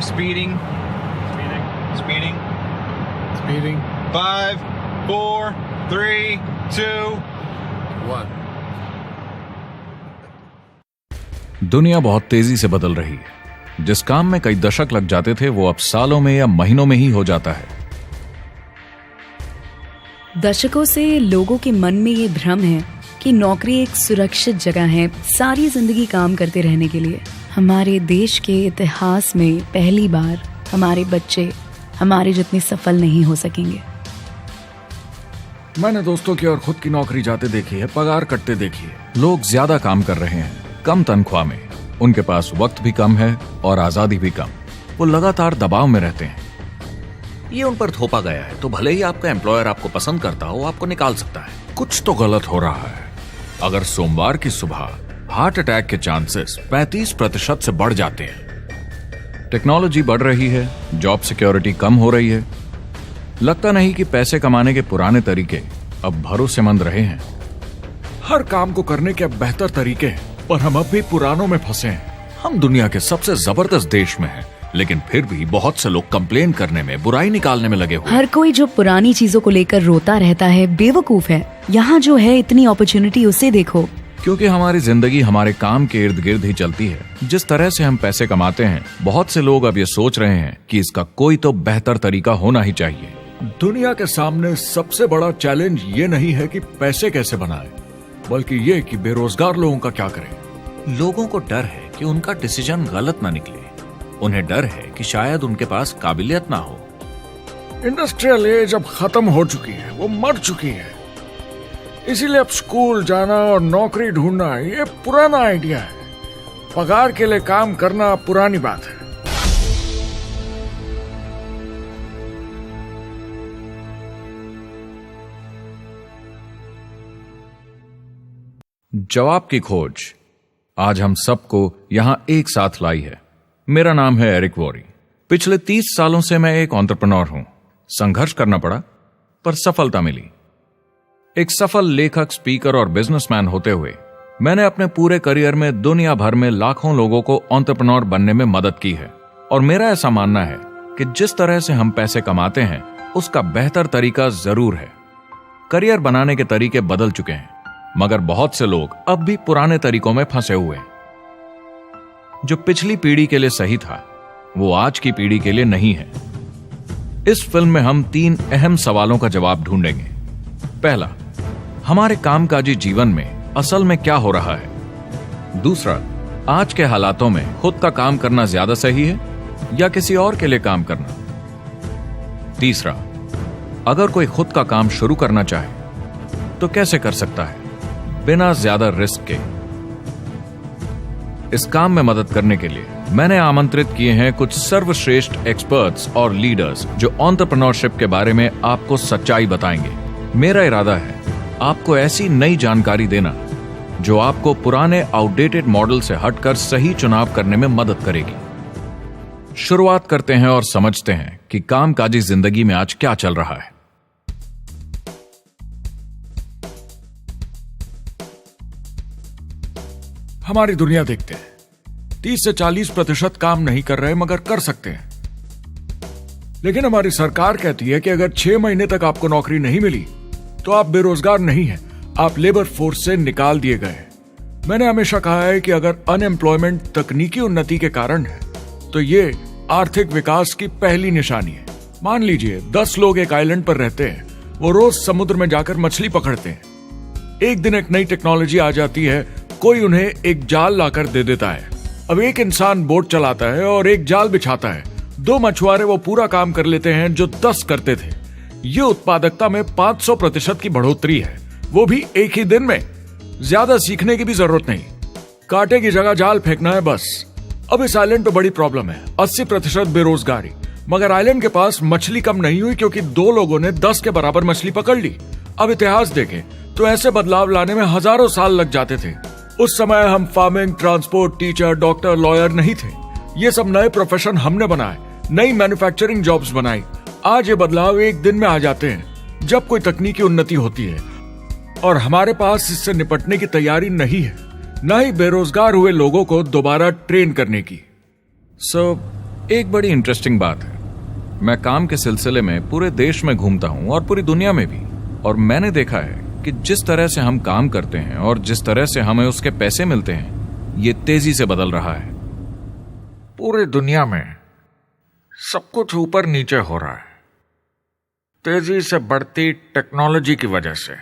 Speeding. Speeding. 5, 4, 3, 2, 1. दुनिया बहुत तेजी से बदल रही है। जिस काम में कई दशक लग जाते थे वो अब सालों में या महीनों में ही हो जाता है। दशकों से लोगों के मन में ये भ्रम है कि नौकरी एक सुरक्षित जगह है सारी जिंदगी काम करते रहने के लिए। हमारे देश के इतिहास में पहली बार हमारे बच्चे हमारे जितने सफल नहीं हो सकेंगे। मैंने दोस्तों की और खुद की नौकरी जाते देखी है, पगार कटते देखी है। लोग ज्यादा काम कर रहे हैं कम तनख्वाह में, उनके पास वक्त भी कम है और आजादी भी कम। वो लगातार दबाव में रहते हैं। ये उन पर थोपा गया है तो भले ही आपका एम्प्लॉयर आपको पसंद करता हो, आपको निकाल सकता है। कुछ तो गलत हो रहा है। अगर सोमवार की सुबह हार्ट अटैक के चांसेस 35% से बढ़ जाते हैं। टेक्नोलॉजी बढ़ रही है, जॉब सिक्योरिटी कम हो रही है। लगता नहीं कि पैसे कमाने के पुराने तरीके अब भरोसेमंद रहे हैं। हर काम को करने के अब बेहतर तरीके हैं, पर हम अब भी पुरानों में फंसे हैं। हम दुनिया के सबसे जबरदस्त देश में हैं, लेकिन फिर भी बहुत से लोग कंप्लेन करने में, बुराई निकालने में लगे हुए। हर कोई जो पुरानी चीजों को लेकर रोता रहता है बेवकूफ है। यहाँ जो है इतनी अपॉर्चुनिटी उसे देखो। क्योंकि हमारी जिंदगी हमारे काम के इर्द गिर्द ही चलती है। जिस तरह से हम पैसे कमाते हैं, बहुत से लोग अब ये सोच रहे हैं कि इसका कोई तो बेहतर तरीका होना ही चाहिए। दुनिया के सामने सबसे बड़ा चैलेंज ये नहीं है कि पैसे कैसे बनाएं, बल्कि ये कि बेरोजगार लोगों का क्या करें। लोगों को डर है कि उनका डिसीजन गलत ना निकले। उन्हें डर है कि शायद उनके पास काबिलियत ना हो। इंडस्ट्रियल एज अब खत्म हो चुकी है, वो मर चुकी है। इसीलिए अब स्कूल जाना और नौकरी ढूंढना ये पुराना आइडिया है। पगार के लिए काम करना पुरानी बात है। जवाब की खोज आज हम सबको यहां एक साथ लाई है। मेरा नाम है एरिक वॉरी। पिछले 30 सालों से मैं एक एंटरप्रेन्योर हूं। संघर्ष करना पड़ा, पर सफलता मिली। एक सफल लेखक, स्पीकर और बिजनेसमैन होते हुए मैंने अपने पूरे करियर में दुनिया भर में लाखों लोगों को एंटरप्रेन्योर बनने में मदद की है। और मेरा ऐसा मानना है कि जिस तरह से हम पैसे कमाते हैं उसका बेहतर तरीका जरूर है। करियर बनाने के तरीके बदल चुके हैं, मगर बहुत से लोग अब भी पुराने तरीकों में फंसे हुए हैं। जो पिछली पीढ़ी के लिए सही था वो आज की पीढ़ी के लिए नहीं है। इस फिल्म में हम 3 अहम सवालों का जवाब ढूंढेंगे। पहला, हमारे कामकाजी जीवन में असल में क्या हो रहा है। दूसरा, आज के हालातों में खुद का काम करना ज्यादा सही है या किसी और के लिए काम करना। तीसरा, अगर कोई खुद का काम शुरू करना चाहे तो कैसे कर सकता है बिना ज्यादा रिस्क के। इस काम में मदद करने के लिए मैंने आमंत्रित किए हैं कुछ सर्वश्रेष्ठ एक्सपर्ट्स और लीडर्स जो एंटरप्रेन्योरशिप के बारे में आपको सच्चाई बताएंगे। मेरा इरादा है आपको ऐसी नई जानकारी देना जो आपको पुराने आउटडेटेड मॉडल से हटकर सही चुनाव करने में मदद करेगी। शुरुआत करते हैं और समझते हैं कि कामकाजी जिंदगी में आज क्या चल रहा है। हमारी दुनिया देखते हैं, 30 से 40% काम नहीं कर रहे मगर कर सकते हैं। लेकिन हमारी सरकार कहती है कि अगर 6 महीने तक आपको नौकरी नहीं मिली तो आप बेरोजगार नहीं हैं, आप लेबर फोर्स से निकाल दिए गए। मैंने हमेशा कहा है कि अगर अनएम्प्लॉयमेंट तकनीकी उन्नति के कारण है तो ये आर्थिक विकास की पहली निशानी है। मान लीजिए 10 लोग एक आइलैंड पर रहते हैं, वो रोज समुद्र में जाकर मछली पकड़ते हैं। एक दिन एक नई टेक्नोलॉजी आ जाती है, कोई उन्हें एक जाल लाकर दे देता है। अब एक इंसान बोट चलाता है और एक जाल बिछाता है। 2 मछुआरे वो पूरा काम कर लेते हैं जो 10 करते थे। ये उत्पादकता में 500% की बढ़ोतरी है, वो भी एक ही दिन में। ज्यादा सीखने की भी जरूरत नहीं, कांटे की जगह जाल फेंकना है बस। अब इस आइलैंड पे बड़ी प्रॉब्लम है, 80% बेरोजगारी। मगर आइलैंड के पास मछली कम नहीं हुई क्योंकि 2 लोगों ने 10 के बराबर मछली पकड़ ली। अब इतिहास देखें तो ऐसे बदलाव लाने में हजारों साल लग जाते थे। उस समय हम farming, transport, teacher, doctor, lawyer नहीं थे। ये सब नए प्रोफेशन हमने बनाए, नई मैन्युफैक्चरिंग जॉब्स बनाई। आज ये बदलाव एक दिन में आ जाते हैं जब कोई तकनीकी उन्नति होती है, और हमारे पास इससे निपटने की तैयारी नहीं है, न ही बेरोजगार हुए लोगों को दोबारा ट्रेन करने की। एक बड़ी इंटरेस्टिंग बात है, मैं काम के सिलसिले में पूरे देश में घूमता हूं और पूरी दुनिया में भी, और मैंने देखा है कि जिस तरह से हम काम करते हैं और जिस तरह से हमें उसके पैसे मिलते हैं, ये तेजी से बदल रहा है। पूरी दुनिया में सब कुछ ऊपर नीचे हो रहा है, तेजी से बढ़ती टेक्नोलॉजी की वजह से।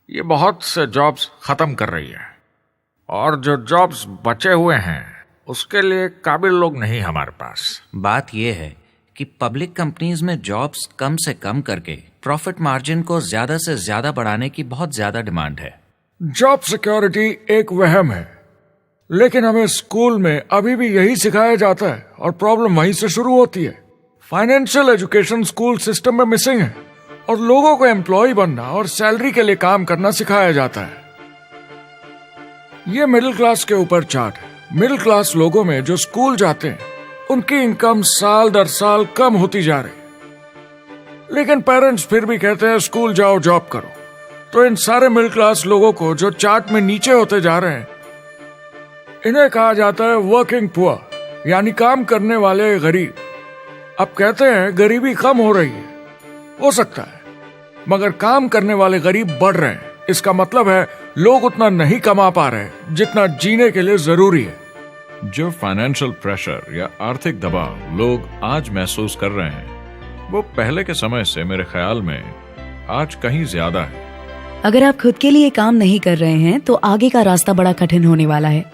ये बहुत से जॉब्स खत्म कर रही है, और जो जॉब्स बचे हुए हैं उसके लिए काबिल लोग नहीं हमारे पास। बात यह है कि पब्लिक कंपनीज में जॉब्स कम से कम करके प्रॉफिट मार्जिन को ज्यादा से ज्यादा बढ़ाने की बहुत ज्यादा डिमांड है। जॉब सिक्योरिटी एक वहम है, लेकिन हमें स्कूल में अभी भी यही सिखाया जाता है और प्रॉब्लम वहीं से शुरू होती है। फाइनेंशियल एजुकेशन स्कूल सिस्टम में मिसिंग है और लोगों को एम्प्लॉय बनना और सैलरी के लिए काम करना सिखाया जाता है। ये मिडिल क्लास के ऊपर चार्ट है। मिडिल क्लास लोगों में जो स्कूल जाते हैं उनकी इनकम साल दर साल कम होती जा रही, लेकिन पेरेंट्स फिर भी कहते हैं स्कूल जाओ, जॉब करो। तो इन सारे मिडिल क्लास लोगों को जो चार्ट में नीचे होते जा रहे हैं, इन्हें कहा जाता है वर्किंग पुअर, यानी काम करने वाले गरीब। अब कहते हैं गरीबी कम हो रही है, हो सकता है, मगर काम करने वाले गरीब बढ़ रहे हैं। इसका मतलब है लोग उतना नहीं कमा पा रहे जितना जीने के लिए जरूरी है। जो फाइनेंशियल प्रेशर या आर्थिक दबाव लोग आज महसूस कर रहे हैं, वो पहले के समय से मेरे ख्याल में आज कहीं ज्यादा है। अगर आप खुद के लिए काम नहीं कर रहे हैं तो आगे का रास्ता बड़ा कठिन होने वाला है।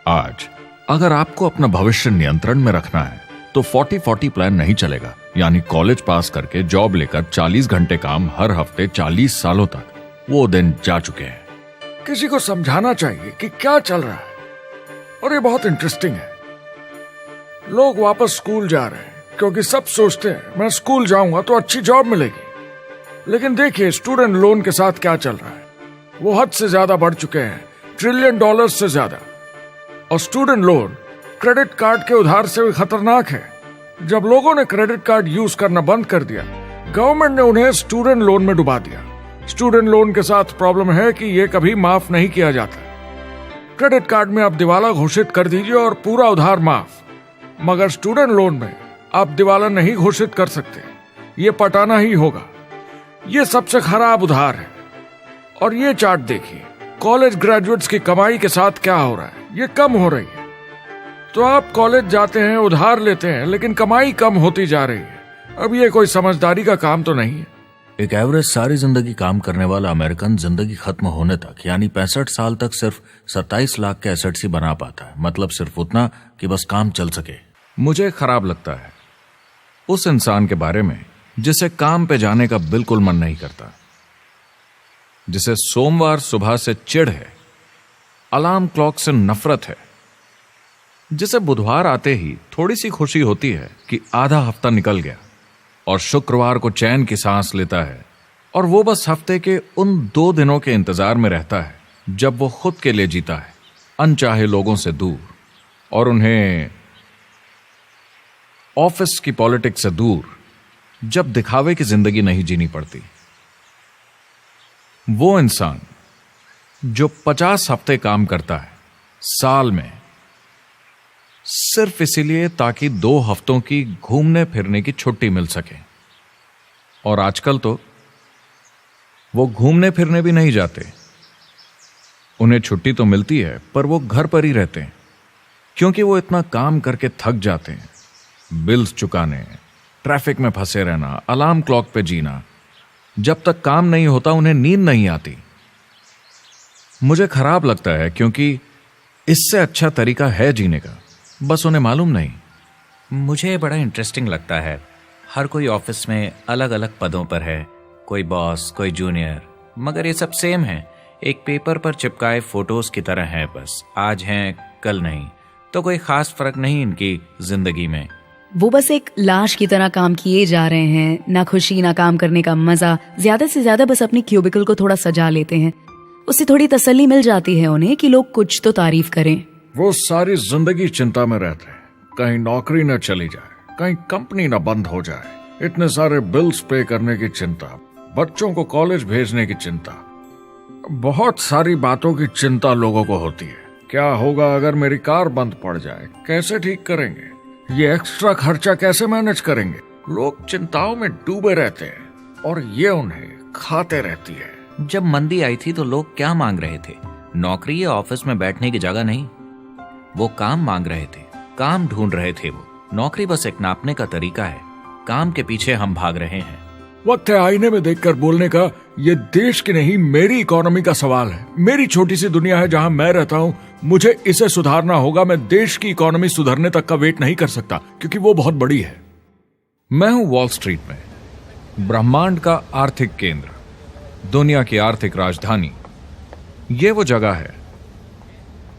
आज अगर आपको अपना भविष्य नियंत्रण में रखना है तो 40-40 प्लान नहीं चलेगा, यानी कॉलेज पास करके जॉब लेकर 40 घंटे काम हर हफ्ते 40 सालों तक, वो दिन जा चुके हैं। किसी को समझाना चाहिए कि क्या चल रहा है, और ये बहुत इंटरेस्टिंग है। लोग वापस स्कूल जा रहे हैं क्योंकि सब सोचते हैं मैं स्कूल जाऊंगा तो अच्छी जॉब मिलेगी। लेकिन देखिए स्टूडेंट लोन के साथ क्या चल रहा है, वो हद से ज्यादा बढ़ चुके हैं, $1 ट्रिलियन से ज्यादा। और स्टूडेंट लोन क्रेडिट कार्ड के उधार से भी खतरनाक है। जब लोगों ने क्रेडिट कार्ड यूज करना बंद कर दिया, गवर्नमेंट ने उन्हें स्टूडेंट लोन में डुबा दिया। स्टूडेंट लोन के साथ प्रॉब्लम है कि ये कभी माफ नहीं किया जाता। क्रेडिट कार्ड में आप दिवाला घोषित कर दीजिए और पूरा उधार माफ, मगर स्टूडेंट लोन में आप दिवाला नहीं घोषित कर सकते, ये पटाना ही होगा। ये सबसे खराब उधार है। और ये चार्ट देखिए, कॉलेज ग्रेजुएट्स की कमाई के साथ क्या हो रहा है, ये कम हो रही है। तो आप कॉलेज जाते हैं, उधार लेते हैं, लेकिन कमाई कम होती जा रही है। अब ये कोई समझदारी का काम तो नहीं है। एक एवरेज सारी जिंदगी काम करने वाला अमेरिकन जिंदगी खत्म होने तक, यानी 65 साल तक सिर्फ 27 लाख के एसेट्स ही बना पाता है। मतलब सिर्फ उतना कि बस काम चल सके। मुझे खराब लगता है उस इंसान के बारे में जिसे काम पे जाने का बिल्कुल मन नहीं करता, जिसे सोमवार सुबह से चिढ़ है, अलार्म क्लॉक से नफरत है, जिसे बुधवार आते ही थोड़ी सी खुशी होती है कि आधा हफ्ता निकल गया, और शुक्रवार को चैन की सांस लेता है, और वो बस हफ्ते के उन 2 दिनों के इंतजार में रहता है जब वो खुद के लिए जीता है, अनचाहे लोगों से दूर, और उन्हें ऑफिस की पॉलिटिक्स से दूर, जब दिखावे की जिंदगी नहीं जीनी पड़ती। वो इंसान जो 50 हफ्ते काम करता है साल में, सिर्फ इसीलिए ताकि 2 हफ्तों की घूमने फिरने की छुट्टी मिल सके। और आजकल तो वो घूमने फिरने भी नहीं जाते। उन्हें छुट्टी तो मिलती है पर वो घर पर ही रहते हैं, क्योंकि वो इतना काम करके थक जाते हैं। बिल्स चुकाने, ट्रैफिक में फंसे रहना, अलार्म क्लॉक पे जीना, जब तक काम नहीं होता उन्हें नींद नहीं आती। मुझे खराब लगता है क्योंकि इससे अच्छा तरीका है जीने का, बस उन्हें मालूम नहीं। मुझे बड़ा इंटरेस्टिंग लगता है, हर कोई ऑफिस में अलग अलग पदों पर है, कोई बॉस, कोई जूनियर, मगर ये सब सेम है, एक पेपर पर चिपकाए फोटोज की तरह है। बस आज हैं कल नहीं, तो कोई खास फर्क नहीं इनकी जिंदगी में। वो बस एक लाश की तरह काम किए जा रहे हैं, ना खुशी ना काम करने का मजा। ज्यादा से ज्यादा बस अपनी क्यूबिकल को थोड़ा सजा लेते हैं, उससे थोड़ी तसल्ली मिल जाती है उन्हें कि लोग कुछ तो तारीफ करें। वो सारी जिंदगी चिंता में रहते हैं, कहीं नौकरी न चली जाए, कहीं कंपनी न बंद हो जाए, इतने सारे बिल्स पे करने की चिंता, बच्चों को कॉलेज भेजने की चिंता, बहुत सारी बातों की चिंता लोगों को होती है। क्या होगा अगर मेरी कार बंद पड़ जाए, कैसे ठीक करेंगे, ये एक्स्ट्रा खर्चा कैसे मैनेज करेंगे? लोग चिंताओं में डूबे रहते हैं और ये उन्हें खाते रहती है। जब मंदी आई थी तो लोग क्या मांग रहे थे? नौकरी या ऑफिस में बैठने की जगह नहीं, वो काम मांग रहे थे, काम ढूंढ रहे थे। वो नौकरी बस एक नापने का तरीका है, काम के पीछे हम भाग रहे हैं। वक्त है आईने में देखकर बोलने का। ये देश की नहीं, मेरी इकोनॉमी का सवाल है। मेरी छोटी सी दुनिया है जहां मैं रहता हूं, मुझे इसे सुधारना होगा। मैं देश की इकोनॉमी सुधरने तक का वेट नहीं कर सकता, क्योंकि वो बहुत बड़ी है। मैं हूं वॉल स्ट्रीट में, ब्रह्मांड का आर्थिक केंद्र, दुनिया की आर्थिक राजधानी। ये वो जगह है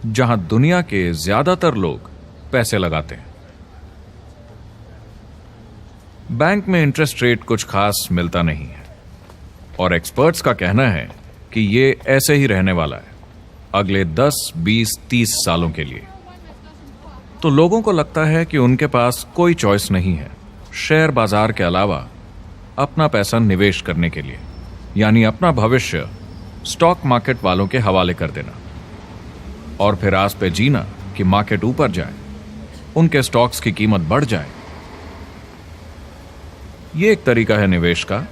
जहां दुनिया के ज्यादातर लोग पैसे लगाते हैं। बैंक में इंटरेस्ट रेट कुछ खास मिलता नहीं है और एक्सपर्ट्स का कहना है कि ये ऐसे ही रहने वाला है अगले 10, 20, 30 सालों के लिए। तो लोगों को लगता है कि उनके पास कोई चॉइस नहीं है शेयर बाजार के अलावा अपना पैसा निवेश करने के लिए, यानी अपना भविष्य स्टॉक मार्केट वालों के हवाले कर देना और फिर आस पे जीना कि मार्केट ऊपर जाए, उनके स्टॉक्स की कीमत बढ़ जाए। ये एक तरीका है निवेश का,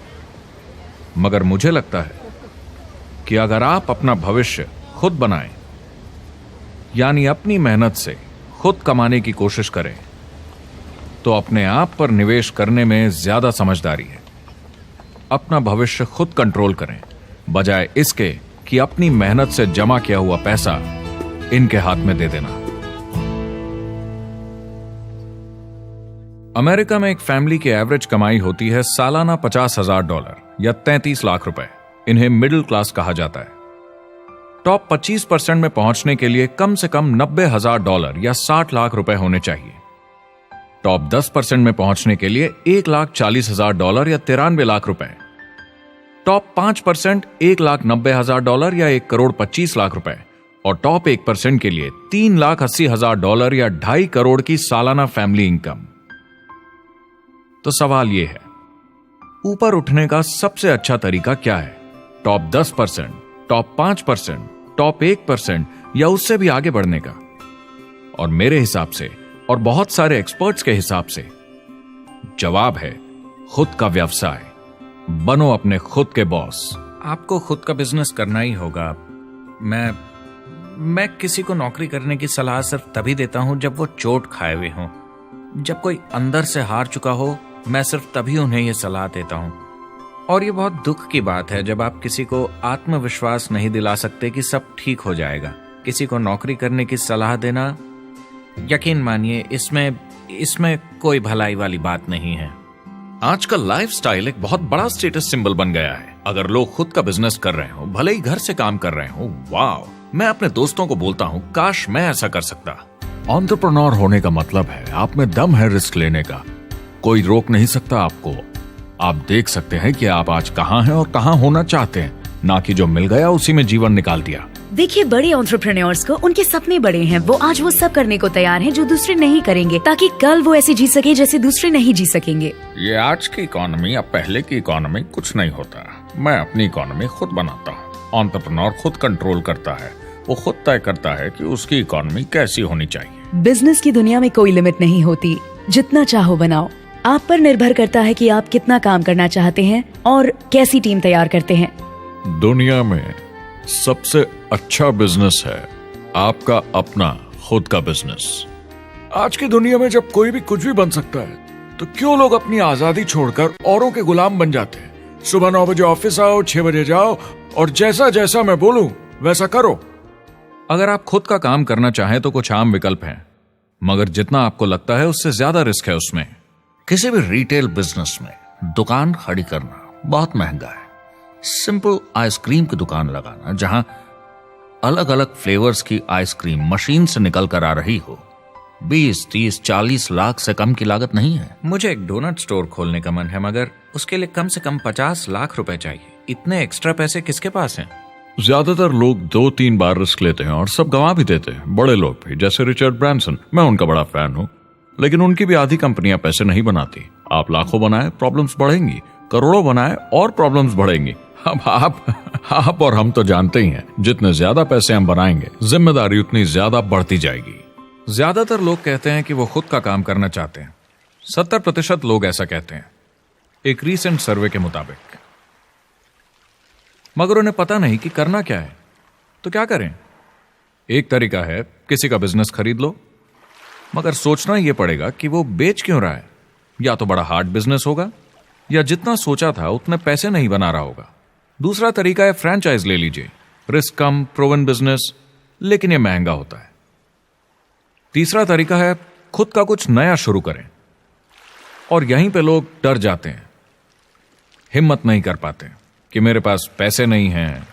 मगर मुझे लगता है कि अगर आप अपना भविष्य खुद बनाएं, यानी अपनी मेहनत से खुद कमाने की कोशिश करें, तो अपने आप पर निवेश करने में ज्यादा समझदारी है। अपना भविष्य खुद कंट्रोल करें, बजाय इसके कि अपनी मेहनत से जमा किया हुआ पैसा इनके हाथ में दे देना। अमेरिका में एक फैमिली की एवरेज कमाई होती है सालाना $50,000 या 33 लाख रुपए। इन्हें मिडिल क्लास कहा जाता है। टॉप 25% में पहुंचने के लिए कम से कम $90,000 या 60 लाख रुपए होने चाहिए। टॉप 10% में पहुंचने के लिए $1,40,000 या 93 लाख रुपए। टॉप 5% $1,90,000 या 1,25,00,000 रुपए और टॉप 1% के लिए $3,80,000 या 2.5 करोड़ की सालाना फैमिली इनकम। तो सवाल यह है, ऊपर उठने का सबसे अच्छा तरीका क्या है? टॉप 10%, टॉप 5%, टॉप 1% या उससे भी आगे बढ़ने का? और मेरे हिसाब से और बहुत सारे एक्सपर्ट्स के हिसाब से जवाब है खुद का व्यवसाय। बनो अपने खुद के बॉस। आपको खुद का बिजनेस करना ही होगा। मैं किसी को नौकरी करने की सलाह सिर्फ तभी देता हूं जब वो चोट खाए हुए हों। जब कोई अंदर से हार चुका हो, मैं सिर्फ तभी उन्हें यह सलाह देता हूं। और ये बहुत दुख की बात है जब आप किसी को आत्मविश्वास नहीं दिला सकते कि सब ठीक हो जाएगा। किसी को नौकरी करने की सलाह देना, यकीन मानिए, इसमें कोई भलाई वाली बात नहीं है। आजकल लाइफस्टाइल एक बहुत बड़ा स्टेटस सिंबल बन गया है। अगर लोग खुद का बिजनेस कर रहे हो, भले ही घर से काम कर रहे हो, वाह! मैं अपने दोस्तों को बोलता हूं, काश मैं ऐसा कर सकता। एंटरप्रेन्योर होने का मतलब है आप में दम है रिस्क लेने का। कोई रोक नहीं सकता आपको। आप देख सकते हैं कि आप आज कहां हैं और कहां होना चाहते हैं, ना कि जो मिल गया उसी में जीवन निकाल दिया। देखिए, बड़े एंटरप्रेन्योर्स को उनके सपने बड़े हैं। वो आज वो सब करने को तैयार हैं जो दूसरे नहीं करेंगे, ताकि कल वो ऐसे जी सके जैसे दूसरे नहीं जी सकेंगे। ये आज की इकोनॉमी अब पहले की इकोनॉमी कुछ नहीं होता। मैं अपनी इकोनॉमी खुद बनाता हूँ। एंटरप्रेन्योर खुद कंट्रोल करता है। वो खुद तय करता है कि उसकी इकोनॉमी कैसी होनी चाहिए। बिजनेस की दुनिया में कोई लिमिट नहीं होती। जितना चाहो बनाओ। आप पर निर्भर करता है कि आप कितना काम करना चाहते हैं और कैसी टीम तैयार करते हैं। दुनिया में सबसे अच्छा बिजनेस है आपका अपना खुद का बिजनेस। आज की दुनिया में जब कोई भी कुछ भी बन सकता है, तो क्यों लोग अपनी आजादी छोड़कर औरों के गुलाम बन जाते हैं? सुबह 9 बजे ऑफिस आओ, 6 बजे जाओ और जैसा जैसा मैं बोलूं वैसा करो। अगर आप खुद का काम करना चाहें तो कुछ आम विकल्प हैं, मगर जितना आपको लगता है उससे ज्यादा रिस्क है उसमें। किसी भी रिटेल बिजनेस में दुकान खड़ी करना बहुत महंगा है। सिंपल आइसक्रीम की दुकान लगाना जहां अलग अलग फ्लेवर्स की आइसक्रीम मशीन से निकल कर आ रही हो, 20, 30, 40 लाख से कम की लागत नहीं है। मुझे एक डोनट स्टोर खोलने का मन है, मगर उसके लिए कम से कम 50 लाख रुपए चाहिए। इतने एक्स्ट्रा पैसे किसके पास हैं? ज्यादातर लोग 2-3 बार रिस्क लेते हैं और सब गंवा भी देते हैं। बड़े लोग भी, जैसे रिचर्ड ब्रांसन। मैं उनका बड़ा फैन हूं, लेकिन उनकी भी आधी कंपनियां पैसे नहीं बनाती। आप लाखों बनाए, प्रॉब्लम्स बढ़ेंगी। करोड़ों बनाए और प्रॉब्लम्स बढ़ेंगी। अब आप और हम तो जानते ही हैं, जितने ज्यादा पैसे हम बनाएंगे, जिम्मेदारी उतनी ज्यादा बढ़ती जाएगी। ज्यादातर लोग कहते हैं कि वो खुद का काम करना चाहते हैं। 70% लोग ऐसा कहते हैं, एक रीसेंट सर्वे के मुताबिक। मगर उन्हें पता नहीं कि करना क्या है। तो क्या करें? एक तरीका है किसी का बिजनेस खरीद लो, मगर सोचना यह पड़ेगा कि वो बेच क्यों रहा है। या तो बड़ा हार्ड बिजनेस होगा, या जितना सोचा था उतने पैसे नहीं बना रहा होगा। दूसरा तरीका है फ्रेंचाइज ले लीजिए, रिस्क कम, प्रूवन बिजनेस, लेकिन यह महंगा होता है। तीसरा तरीका है खुद का कुछ नया शुरू करें, और यहीं पे लोग डर जाते हैं, हिम्मत नहीं कर पाते कि मेरे पास पैसे नहीं हैं,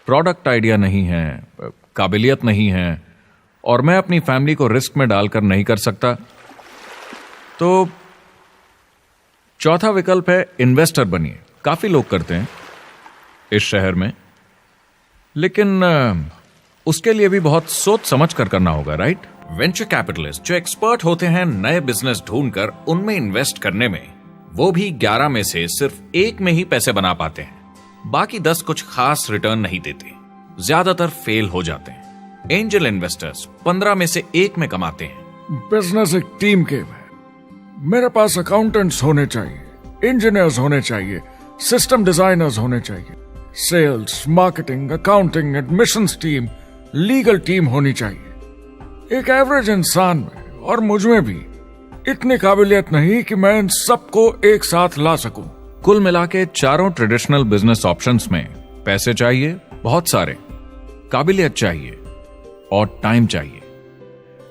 प्रोडक्ट आइडिया नहीं है, काबिलियत नहीं है, और मैं अपनी फैमिली को रिस्क में डालकर नहीं कर सकता। तो चौथा विकल्प है इन्वेस्टर बनिए। काफी लोग करते हैं इस शहर में, लेकिन उसके लिए भी बहुत सोच समझ कर करना होगा, राइट? वेंचर कैपिटलिस्ट जो एक्सपर्ट होते हैं नए बिजनेस ढूंढकर उनमें इन्वेस्ट करने में, वो भी 11 में से सिर्फ 1 में ही पैसे बना पाते हैं। बाकी 10 कुछ खास रिटर्न नहीं देते, ज्यादातर फेल हो जाते हैं। एंजल इन्वेस्टर्स 15 में से 1 में कमाते हैं। बिजनेस एक टीम गेम है। मेरे पास अकाउंटेंट्स होने चाहिए, इंजीनियर्स होने चाहिए, सिस्टम डिजाइनर्स होने चाहिए, sales, marketing, accounting, admissions team, legal team होनी चाहिए। एक एवरेज इंसान में और मुझ में भी इतनी काबिलियत नहीं कि मैं इन सबको एक साथ ला सकूं। कुल मिला के चारों ट्रेडिशनल बिजनेस ऑप्शंस में पैसे चाहिए बहुत सारे, काबिलियत चाहिए और टाइम चाहिए।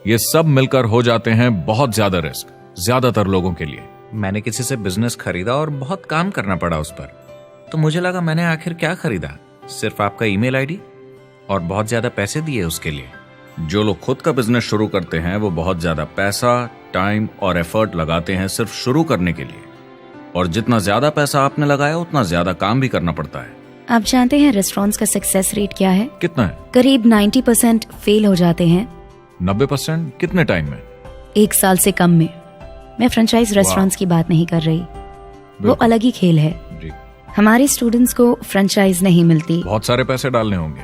ये सब मिलकर हो जाते हैं बहुत ज्यादा रिस्क ज्यादातर लोगों के लिए। मैंने किसी से बिजनेस खरीदा और बहुत काम करना पड़ा उस पर, तो मुझे लगा मैंने आखिर क्या खरीदा, सिर्फ आपका ईमेल आईडी, और बहुत ज्यादा पैसे दिए उसके लिए। जो लोग खुद का बिजनेस शुरू करते हैं वो बहुत ज्यादा पैसा, टाइम और एफर्ट लगाते हैं सिर्फ शुरू करने के लिए, और जितना ज्यादा पैसा आपने लगाया उतना ज्यादा काम भी करना पड़ता है। आप जानते हैं रेस्टोरेंट्स का सक्सेस रेट क्या है? कितना है? करीब 90% फेल हो जाते हैं। 90%? कितने टाइम में? 1 साल से कम में। मैं फ्रेंचाइज रेस्टोरेंट्स की बात नहीं कर रही, वो अलग ही खेल है। जी। हमारे स्टूडेंट्स को फ्रेंचाइज नहीं मिलती, बहुत सारे पैसे डालने होंगे,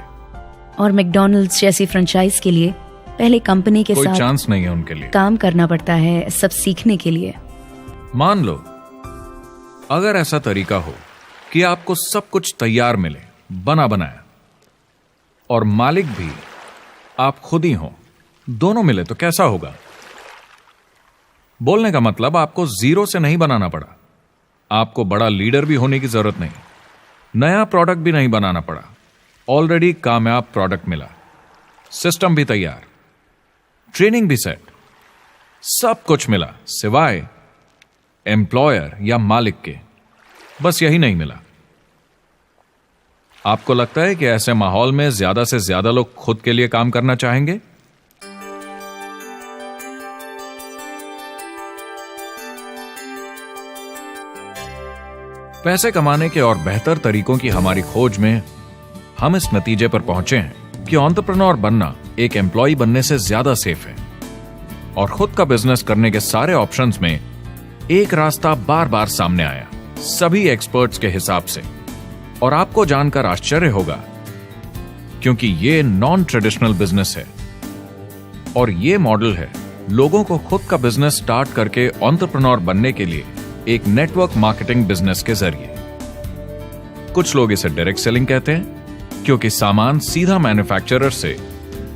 और मैकडॉनल्ड्स जैसी फ्रेंचाइज के लिए पहले कंपनी के कोई साथ चांस नहीं है उनके लिए। काम करना पड़ता है सब सीखने के लिए। मान लो अगर ऐसा तरीका हो कि आपको सब कुछ तैयार मिले, बना बनाया, और मालिक भी आप खुद ही हो, दोनों मिले, तो कैसा होगा? बोलने का मतलब आपको जीरो से नहीं बनाना पड़ा, आपको बड़ा लीडर भी होने की जरूरत नहीं, नया प्रोडक्ट भी नहीं बनाना पड़ा, ऑलरेडी कामयाब प्रोडक्ट मिला, सिस्टम भी तैयार, ट्रेनिंग भी सेट, सब कुछ मिला सिवाय एम्प्लॉयर या मालिक के। बस यही नहीं मिला। आपको लगता है कि ऐसे माहौल में ज्यादा से ज्यादा लोग खुद के लिए काम करना चाहेंगे? पैसे कमाने के और बेहतर तरीकों की हमारी खोज में हम इस नतीजे पर पहुंचे हैं कि एंटरप्रेन्योर बनना एक एम्प्लॉय बनने से ज्यादा सेफ है, और खुद का बिजनेस करने के सारे ऑप्शंस में एक रास्ता बार बार सामने आया सभी एक्सपर्ट्स के हिसाब से। और आपको जानकर आश्चर्य होगा, क्योंकि ये नॉन ट्रेडिशनल बिजनेस है, और ये मॉडल है लोगों को खुद का बिजनेस स्टार्ट करके एंटरप्रेन्योर बनने के लिए एक नेटवर्क मार्केटिंग बिजनेस के जरिए। कुछ लोग इसे डायरेक्ट सेलिंग कहते हैं, क्योंकि सामान सीधा मैन्युफैक्चरर से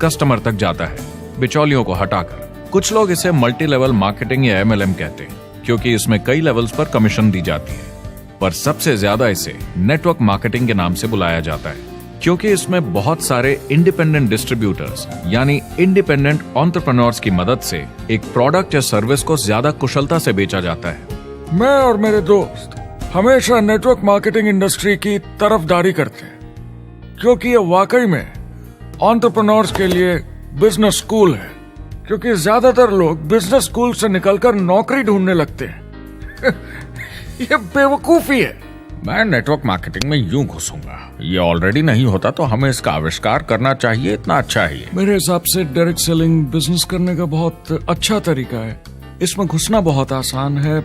कस्टमर तक जाता है बिचौलियों को हटाकर। कुछ लोग इसे मल्टी लेवल मार्केटिंग या MLM कहते हैं, क्योंकि इसमें कई लेवल्स पर कमीशन दी जाती है, पर सबसे ज्यादा इसे नेटवर्क मार्केटिंग के नाम से बुलाया जाता है, क्योंकि इसमें बहुत सारे इंडिपेंडेंट डिस्ट्रीब्यूटर्स यानी इंडिपेंडेंट एंटरप्रेन्योर्स की मदद से एक प्रोडक्ट या सर्विस को ज्यादा कुशलता से बेचा जाता है। मैं और मेरे दोस्त हमेशा नेटवर्क मार्केटिंग इंडस्ट्री की तरफदारी करते हैं, क्योंकि ये वाकई में एंटरप्रेन्योर्स के लिए बिजनेस स्कूल है। क्योंकि ज्यादातर लोग बिजनेस स्कूल से निकलकर नौकरी ढूंढने लगते हैं। ये बेवकूफी है। मैं नेटवर्क मार्केटिंग में यूं घुसूंगा, ये ऑलरेडी नहीं होता तो हमें इसका आविष्कार करना चाहिए, इतना अच्छा है ये। मेरे हिसाब से डायरेक्ट सेलिंग बिजनेस करने का बहुत अच्छा तरीका है। इसमें घुसना बहुत आसान है।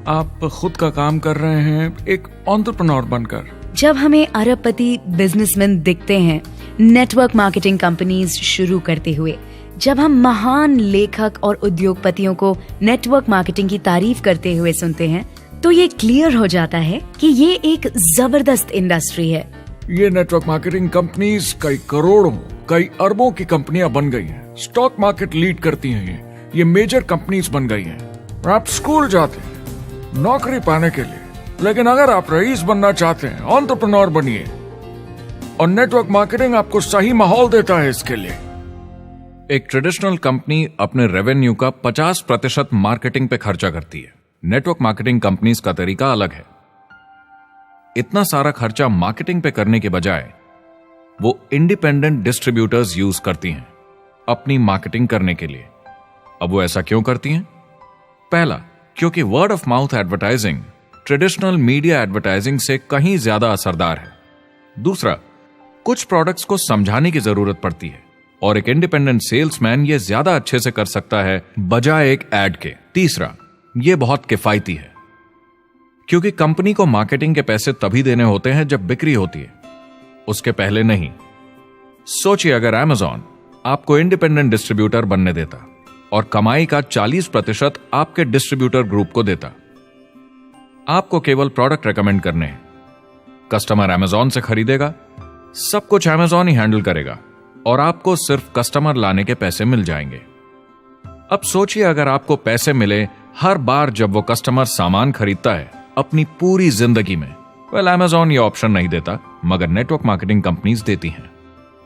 आप खुद का काम कर रहे हैं एक एंटरप्रेन्योर बनकर। जब हमें अरबपति बिजनेसमैन दिखते हैं नेटवर्क मार्केटिंग कंपनीज शुरू करते हुए, जब हम महान लेखक और उद्योगपतियों को नेटवर्क मार्केटिंग की तारीफ करते हुए सुनते हैं तो ये क्लियर हो जाता है कि ये एक जबरदस्त इंडस्ट्री है। ये नेटवर्क मार्केटिंग कंपनीज कई करोड़ों, कई अरबों की कंपनियां बन गई हैं। स्टॉक मार्केट लीड करती हैं ये मेजर कंपनीज बन गई हैं। आप स्कूल जाते हैं नौकरी पाने के लिए, लेकिन अगर आप रईस बनना चाहते हैं, एंटरप्रेन्योर बनिए, और नेटवर्क मार्केटिंग आपको सही माहौल देता है इसके लिए। एक ट्रेडिशनल कंपनी अपने रेवेन्यू का 50% मार्केटिंग पे खर्चा करती है। नेटवर्क मार्केटिंग कंपनीज का तरीका अलग है। इतना सारा खर्चा मार्केटिंग पे करने के बजाय वो इंडिपेंडेंट डिस्ट्रीब्यूटर्स यूज करती हैं अपनी मार्केटिंग करने के लिए। अब वो ऐसा क्यों करती हैं? पहला, क्योंकि word of mouth advertising traditional media advertising से कहीं ज्यादा असरदार है। दूसरा, कुछ प्रोडक्ट्स को समझाने की जरूरत पड़ती है और एक इंडिपेंडेंट सेल्समैन ये ज्यादा अच्छे से कर सकता है बजाय एक एड के। तीसरा, ये बहुत किफायती है क्योंकि कंपनी को मार्केटिंग के पैसे तभी देने होते हैं जब बिक्री होती है, उसके पहले नहीं। सोचिए अगर Amazon आपको इंडिपेंडेंट डिस्ट्रीब्यूटर बनने देता और कमाई का 40% आपके डिस्ट्रीब्यूटर ग्रुप को देता। आपको केवल प्रोडक्ट रेकमेंड करने हैं, कस्टमर Amazon से खरीदेगा, सब कुछ Amazon ही हैंडल करेगा और आपको सिर्फ कस्टमर लाने के पैसे मिल जाएंगे। अब सोचिए अगर आपको पैसे मिले हर बार जब वो कस्टमर सामान खरीदता है अपनी पूरी जिंदगी में। Amazon ये ऑप्शन नहीं देता, मगर नेटवर्क मार्केटिंग कंपनीज देती हैं।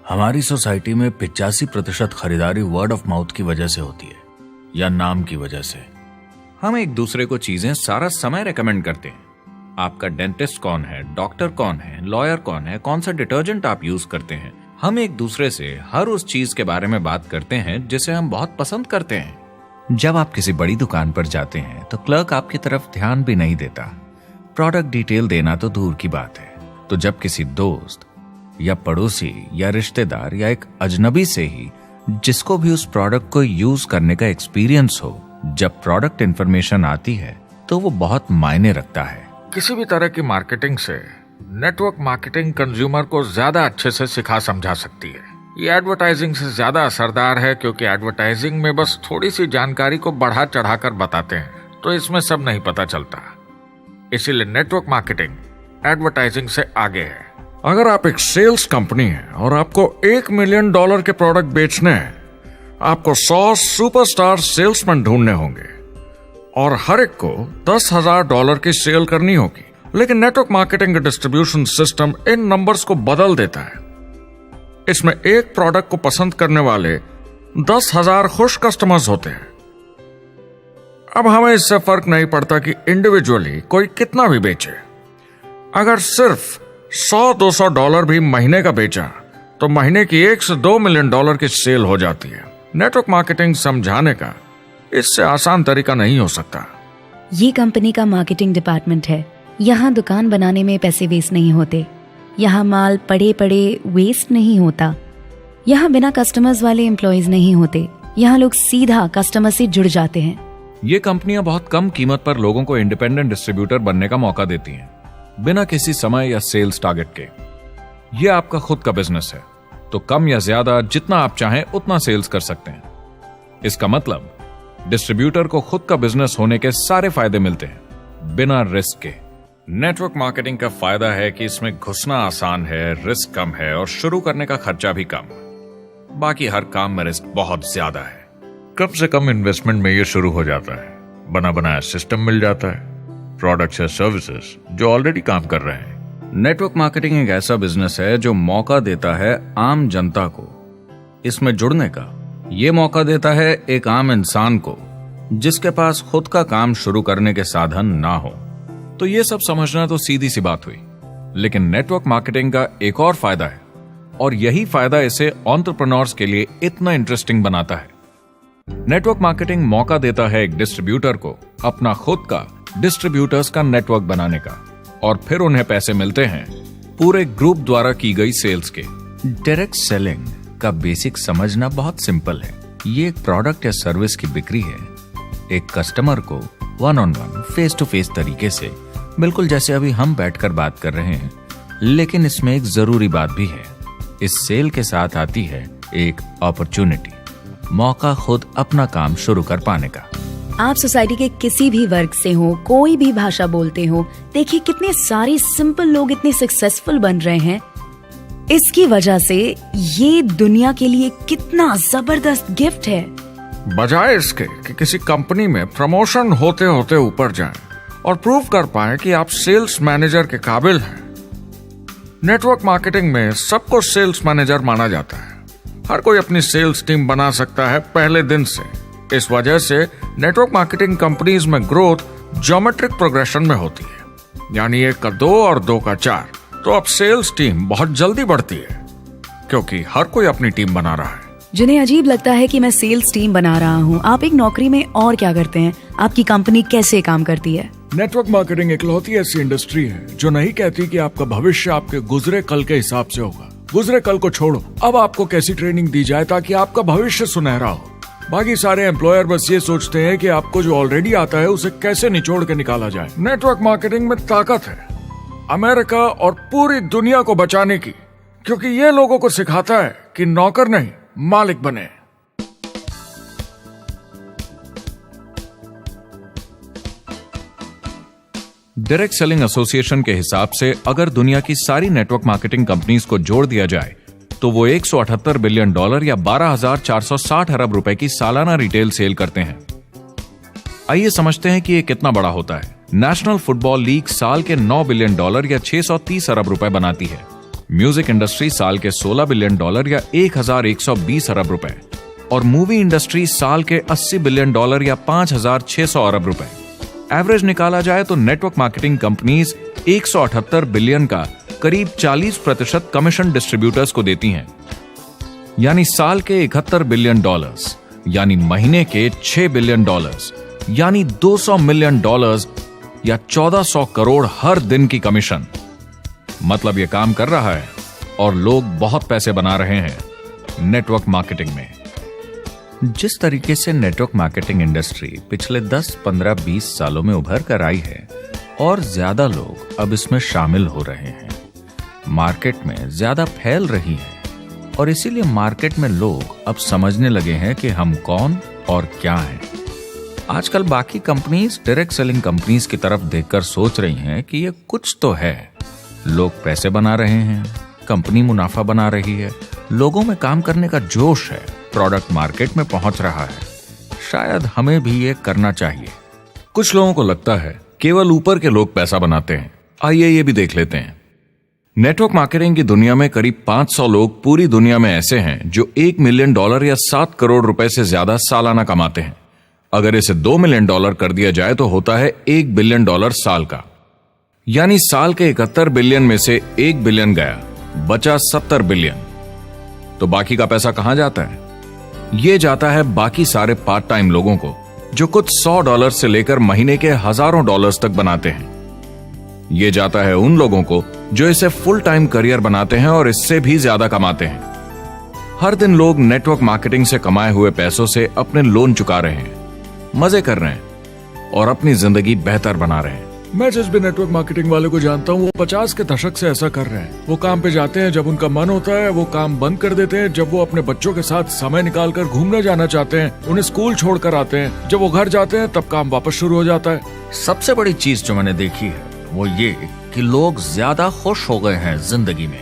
हमारी सोसाइटी में 85% खरीदारी वर्ड ऑफ माउथ की वजह से होती है या नाम की वजह से। हम एक दूसरे को चीजें सारा समय रेकमेंड करते हैं। आपका डेंटिस्ट कौन है, डॉक्टर कौन है, लॉयर कौन है, कौन सा डिटर्जेंट आप यूज करते हैं। हम एक दूसरे से हर उस चीज के बारे में बात करते हैं जिसे हम बहुत पसंद करते हैं। जब आप किसी बड़ी दुकान पर जाते हैं तो क्लर्क आपकी तरफ ध्यान भी नहीं देता, प्रोडक्ट डिटेल देना तो दूर की बात है। तो जब किसी दोस्त या पड़ोसी या रिश्तेदार या एक अजनबी से ही जिसको भी उस प्रोडक्ट को यूज करने का एक्सपीरियंस हो, जब प्रोडक्ट इंफॉर्मेशन आती है तो वो बहुत मायने रखता है। किसी भी तरह की मार्केटिंग से नेटवर्क मार्केटिंग कंज्यूमर को ज्यादा अच्छे से सिखा समझा सकती है। ये एडवर्टाइजिंग से ज्यादा असरदार है क्योंकि एडवर्टाइजिंग में बस थोड़ी सी जानकारी को बढ़ा चढ़ाकर बताते हैं, तो इसमें सब नहीं पता चलता। इसीलिए नेटवर्क मार्केटिंग एडवर्टाइजिंग से आगे है। अगर आप एक सेल्स कंपनी है और आपको $1 मिलियन के प्रोडक्ट बेचने हैं, आपको 100 सुपरस्टार सेल्समैन ढूंढने होंगे और हर एक को $10,000 की सेल करनी होगी। लेकिन नेटवर्क मार्केटिंग का डिस्ट्रीब्यूशन सिस्टम इन नंबर्स को बदल देता है। इसमें एक प्रोडक्ट को पसंद करने वाले 10,000 खुश कस्टमर्स होते हैं। अब हमें इससे फर्क नहीं पड़ता कि इंडिविजुअली कोई कितना भी बेचे। अगर सिर्फ $100-200 भी महीने का बेचा तो महीने की $1 से $2 मिलियन की सेल हो जाती है। नेटवर्क मार्केटिंग समझाने का इससे आसान तरीका नहीं हो सकता। ये कंपनी का मार्केटिंग डिपार्टमेंट है। यहाँ दुकान बनाने में पैसे वेस्ट नहीं होते, यहाँ माल पड़े पड़े वेस्ट नहीं होता, यहाँ बिना कस्टमर्स वाले एम्प्लॉयज नहीं होते, यहाँ लोग सीधा कस्टमर से जुड़ जाते हैं। ये कंपनियां बहुत कम कीमत पर लोगों को इंडिपेंडेंट डिस्ट्रीब्यूटर बनने का मौका देती हैं, बिना किसी समय या सेल्स टारगेट के। ये आपका खुद का बिजनेस है, तो कम या ज्यादा जितना आप चाहें उतना सेल्स कर सकते हैं। इसका मतलब डिस्ट्रीब्यूटर को खुद का बिजनेस होने के सारे फायदे मिलते हैं, बिना रिस्क के। नेटवर्क मार्केटिंग का फायदा है कि इसमें घुसना आसान है, रिस्क कम है और शुरू करने का खर्चा भी कम। बाकी हर काम में रिस्क बहुत ज्यादा है। कम से कम इन्वेस्टमेंट में ये शुरू हो जाता है, बना बनाया सिस्टम मिल जाता है, प्रोडक्ट्स या सर्विसेज जो ऑलरेडी काम कर रहे हैं। नेटवर्क मार्केटिंग एक ऐसा बिजनेस है जो मौका देता है आम जनता को इसमें जुड़ने का। ये मौका देता है एक आम इंसान को जिसके पास खुद का काम शुरू करने के साधन ना हो। तो ये सब समझना तो सीधी सी बात हुई, लेकिन नेटवर्क मार्केटिंग का एक और फायदा है और यही फायदा इसे एंटरप्रेन्योर्स के लिए इतना इंटरेस्टिंग बनाता है। नेटवर्क मार्केटिंग मौका देता है एक डिस्ट्रीब्यूटर को अपना खुद का डिस्ट्रीब्यूटर्स का नेटवर्क बनाने का और फिर उन्हें पैसे मिलते हैं पूरे ग्रुप द्वारा की गई सेल्स के। डायरेक्ट सेलिंग का बेसिक समझना बहुत सिंपल है। ये एक प्रोडक्ट या सर्विस की बिक्री है एक कस्टमर को वन-ऑन-वन, फेस टू फेस तरीके से, बिल्कुल जैसे अभी हम बैठकर बात कर रहे हैं। लेकिन इसमें एक जरूरी बात भी है, इस सेल के साथ आती है एक अपॉर्चुनिटी। मौका खुद अपना काम शुरू कर पाने का। आप सोसाइटी के किसी भी वर्ग से हो, कोई भी भाषा बोलते हो, देखिए कितने सारे सिंपल लोग इतने सक्सेसफुल बन रहे हैं। इसकी वजह से ये दुनिया के लिए कितना जबरदस्त गिफ्ट है। बजाय इसके कि किसी कंपनी में प्रमोशन होते होते ऊपर जाएं और प्रूव कर पाएं कि आप सेल्स मैनेजर के काबिल हैं, नेटवर्क मार्केटिंग में सबको सेल्स मैनेजर माना जाता है। हर कोई अपनी सेल्स टीम बना सकता है पहले दिन से। इस वजह से नेटवर्क मार्केटिंग कंपनीज में ग्रोथ ज्योमेट्रिक प्रोग्रेशन में होती है, यानी 1 का 2 और 2 का 4। तो अब सेल्स टीम बहुत जल्दी बढ़ती है क्योंकि हर कोई अपनी टीम बना रहा है। जिन्हें अजीब लगता है कि मैं सेल्स टीम बना रहा हूँ, आप एक नौकरी में और क्या करते हैं? आपकी कंपनी कैसे काम करती है? नेटवर्क मार्केटिंग इकलौती ऐसी इंडस्ट्री है जो नहीं कहती कि आपका भविष्य आपके गुजरे कल के हिसाब से होगा। गुजरे कल को छोड़ो, अब आपको कैसी ट्रेनिंग दी जाए ताकि आपका भविष्य सुनहरा हो। बाकी सारे एम्प्लॉयर बस ये सोचते हैं कि आपको जो ऑलरेडी आता है उसे कैसे निचोड़ के निकाला जाए। नेटवर्क मार्केटिंग में ताकत है अमेरिका और पूरी दुनिया को बचाने की, क्योंकि ये लोगों को सिखाता है कि नौकर नहीं मालिक बने। डायरेक्ट सेलिंग एसोसिएशन के हिसाब से अगर दुनिया की सारी नेटवर्क मार्केटिंग कंपनीज को जोड़ दिया जाए तो वो $178 बिलियन या 12,460 अरब रुपए की सालाना रिटेल सेल करते हैं। आइए समझते हैं कि ये कितना बड़ा होता है। नेशनल फुटबॉल लीग साल के $9 बिलियन या 630 अरब रुपए बनाती है। म्यूजिक इंडस्ट्री साल के $16 बिलियन या 1,120 अरब रुपए, और मूवी इंडस्ट्री साल के $80 बिलियन या 5,600 अरब रुपए। एवरेज निकाला जाए तो नेटवर्क मार्केटिंग कंपनीज 178 बिलियन का करीब 40% कमीशन डिस्ट्रीब्यूटर्स को देती हैं, यानी साल के $71 बिलियन, यानी महीने के $6 बिलियन, यानी $200 मिलियन या 1400 करोड़ हर दिन की कमीशन। मतलब ये काम कर रहा है और लोग बहुत पैसे बना रहे हैं नेटवर्क मार्केटिंग में। जिस तरीके से नेटवर्क मार्केटिंग इंडस्ट्री पिछले 10, 15, 20 सालों में उभर कर आई है और ज्यादा लोग अब इसमें शामिल हो रहे हैं, मार्केट में ज्यादा फैल रही है और इसीलिए मार्केट में लोग अब समझने लगे हैं कि हम कौन और क्या हैं। आजकल बाकी कंपनीज डायरेक्ट सेलिंग कंपनीज की तरफ देखकर सोच रही हैं कि ये कुछ तो है। लोग पैसे बना रहे हैं, कंपनी मुनाफा बना रही है, लोगों में काम करने का जोश है, प्रोडक्ट मार्केट में पहुंच रहा है, शायद हमें भी ये करना चाहिए। कुछ लोगों को लगता है केवल ऊपर के लोग पैसा बनाते हैं। आइए ये भी देख लेते हैं। नेटवर्क मार्केटिंग की दुनिया में करीब 500 लोग पूरी दुनिया में ऐसे हैं जो $1 मिलियन या 7 करोड़ रुपए से ज्यादा सालाना कमाते हैं। अगर इसे $2 मिलियन कर दिया जाए तो होता है $1 बिलियन साल का, यानी साल के 71 बिलियन में से 1 बिलियन गया, बचा 70 बिलियन। तो बाकी का पैसा कहां जाता है? ये जाता है बाकी सारे पार्ट टाइम लोगों को जो कुछ $100 से लेकर महीने के हजारों डॉलर्स तक बनाते हैं। ये जाता है उन लोगों को जो इसे फुल टाइम करियर बनाते हैं और इससे भी ज्यादा कमाते हैं। हर दिन लोग नेटवर्क मार्केटिंग से कमाए हुए पैसों से अपने लोन चुका रहे हैं, मजे कर रहे हैं और अपनी जिंदगी बेहतर बना रहे हैं। मैं जिस भी नेटवर्क मार्केटिंग वाले को जानता हूँ वो 50 के दशक से ऐसा कर रहे हैं। वो काम पे जाते हैं जब उनका मन होता है, वो काम बंद कर देते हैं जब वो अपने बच्चों के साथ समय निकालकर घूमने जाना चाहते हैं, उन्हें स्कूल छोड़कर आते हैं, जब वो घर जाते हैं तब काम वापस शुरू हो जाता है। सबसे बड़ी चीज जो मैंने देखी है वो ये कि लोग ज्यादा खुश हो गए हैं जिंदगी में।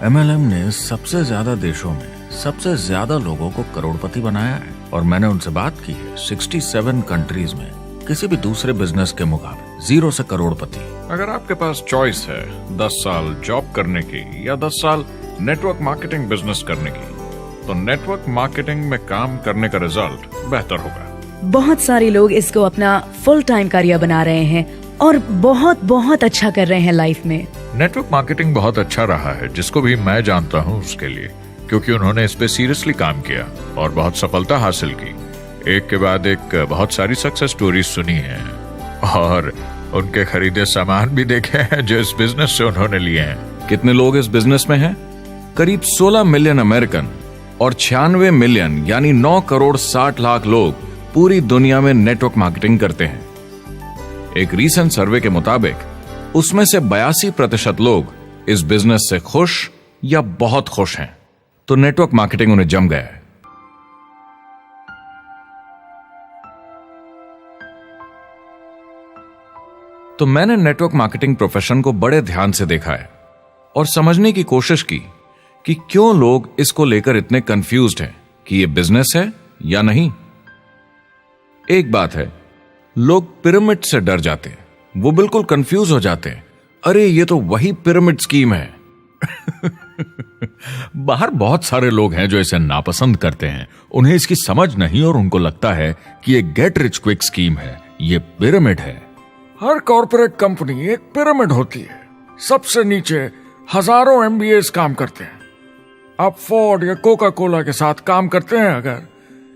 MLM ने सबसे ज्यादा देशों में सबसे ज्यादा लोगों को करोड़पति बनाया है और मैंने उनसे बात की है 67 कंट्रीज में किसी भी दूसरे बिजनेस के मुकाबले 0 से करोड़पति। अगर आपके पास चॉइस है 10 साल जॉब करने की या 10 साल नेटवर्क मार्केटिंग बिजनेस करने की, तो नेटवर्क मार्केटिंग में काम करने का रिजल्ट बेहतर होगा। बहुत सारे लोग इसको अपना फुल टाइम करियर बना रहे हैं और बहुत बहुत अच्छा कर रहे हैं लाइफ में। नेटवर्क मार्केटिंग बहुत अच्छा रहा है जिसको भी मैं जानता हूँ उसके लिए, क्योंकि उन्होंने इस पे सीरियसली काम किया और बहुत सफलता हासिल की। एक के बाद एक बहुत सारी सक्सेस स्टोरीज सुनी है और उनके खरीदे सामान भी देखे हैं जो इस बिजनेस से उन्होंने लिए हैं। कितने लोग इस बिजनेस में हैं? करीब 16 मिलियन अमेरिकन और 96 मिलियन यानी 9 करोड़ 60 लाख लोग पूरी दुनिया में नेटवर्क मार्केटिंग करते हैं। एक रीसेंट सर्वे के मुताबिक उसमें से 82% लोग इस बिजनेस से खुश या बहुत खुश हैं। तो नेटवर्क मार्केटिंग उन्हें जम गया है। तो मैंने नेटवर्क मार्केटिंग प्रोफेशन को बड़े ध्यान से देखा है और समझने की कोशिश की कि क्यों लोग इसको लेकर इतने कंफ्यूज्ड हैं कि ये बिजनेस है या नहीं। एक बात है, लोग पिरामिड से डर जाते हैं, वो बिल्कुल कंफ्यूज हो जाते हैं, अरे ये तो वही पिरामिड स्कीम है। बाहर बहुत सारे लोग हैं जो इसे नापसंद करते हैं, उन्हें इसकी समझ नहीं और उनको लगता है कि ये गेट रिच क्विक स्कीम है, ये पिरामिड है। हर कॉर्पोरेट कंपनी एक पिरामिड होती है। सबसे नीचे हजारों एमबीएस काम करते हैं। आप फोर्ड या कोका कोला के साथ काम करते हैं, अगर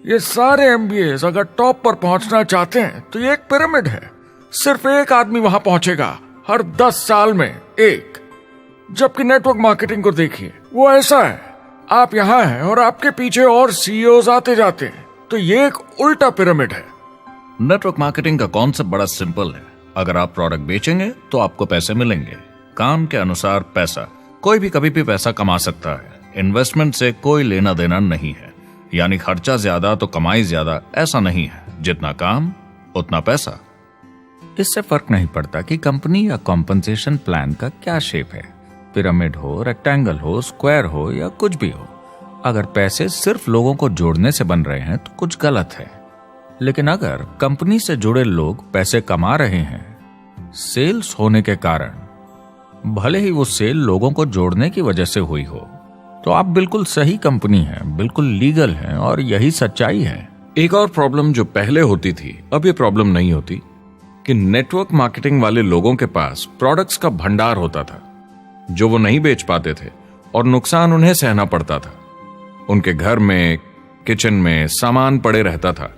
ये सारे एमबीएस अगर टॉप पर पहुंचना चाहते हैं तो ये एक पिरामिड है। सिर्फ एक आदमी वहां पहुंचेगा हर 10 साल में एक। जबकि नेटवर्क मार्केटिंग को देखिए, वो ऐसा है, आप यहां हैं और आपके पीछे और सीईओज आते जाते हैं, तो ये एक उल्टा पिरामिड है। नेटवर्क मार्केटिंग का कॉन्सेप्ट बड़ा सिंपल है। अगर आप प्रोडक्ट बेचेंगे तो आपको पैसे मिलेंगे। काम के अनुसार पैसा। कोई भी कभी भी पैसा कमा सकता है। इन्वेस्टमेंट से कोई लेना देना नहीं है, यानी खर्चा ज्यादा तो कमाई ज्यादा, ऐसा नहीं है। जितना काम उतना पैसा। इससे फर्क नहीं पड़ता कि कंपनी या कॉम्पनसेशन प्लान का क्या शेप है, पिरामिड हो, रेक्टेंगल हो, स्क्वायर हो या कुछ भी हो। अगर पैसे सिर्फ लोगों को जोड़ने से बन रहे हैं तो कुछ गलत है। लेकिन अगर कंपनी से जुड़े लोग पैसे कमा रहे हैं सेल्स होने के कारण, भले ही वो सेल लोगों को जोड़ने की वजह से हुई हो, तो आप बिल्कुल सही कंपनी हैं, बिल्कुल लीगल हैं और यही सच्चाई है। एक और प्रॉब्लम जो पहले होती थी, अब ये प्रॉब्लम नहीं होती कि नेटवर्क मार्केटिंग वाले लोगों के पास प्रोडक्ट्स का भंडार होता था जो वो नहीं बेच पाते थे और नुकसान उन्हें सहना पड़ता था। उनके घर में, किचन में सामान पड़े रहता था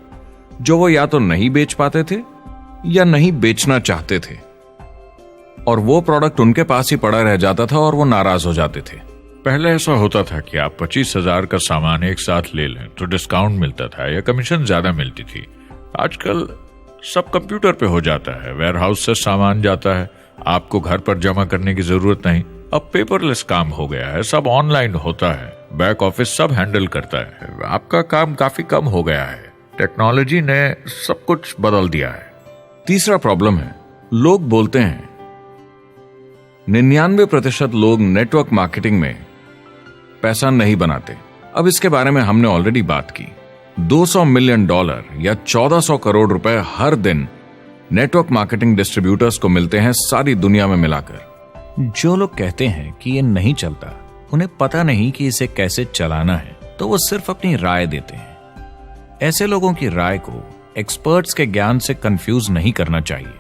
जो वो या तो नहीं बेच पाते थे या नहीं बेचना चाहते थे, और वो प्रोडक्ट उनके पास ही पड़ा रह जाता था और वो नाराज हो जाते थे। पहले ऐसा होता था कि आप 25,000 का सामान एक साथ ले लें तो डिस्काउंट मिलता था या कमीशन ज्यादा मिलती थी। आजकल सब कंप्यूटर पे हो जाता है, वेयर हाउस से सामान जाता है, आपको घर पर जमा करने की जरूरत नहीं। अब पेपरलेस काम हो गया है, सब ऑनलाइन होता है, बैक ऑफिस सब हैंडल करता है, आपका काम काफी कम हो गया है। टेक्नोलॉजी ने सब कुछ बदल दिया है। तीसरा प्रॉब्लम है, लोग बोलते हैं 99% लोग नेटवर्क मार्केटिंग में पैसा नहीं बनाते। अब इसके बारे में हमने ऑलरेडी बात की। $200 मिलियन या 1400 करोड़ रुपए हर दिन नेटवर्क मार्केटिंग डिस्ट्रीब्यूटर्स को मिलते हैं सारी दुनिया में मिलाकर। जो लोग कहते हैं कि ये नहीं चलता, उन्हें पता नहीं कि इसे कैसे चलाना है, तो वो सिर्फ अपनी राय देते हैं। ऐसे लोगों की राय को एक्सपर्ट्स के ज्ञान से कंफ्यूज नहीं करना चाहिए,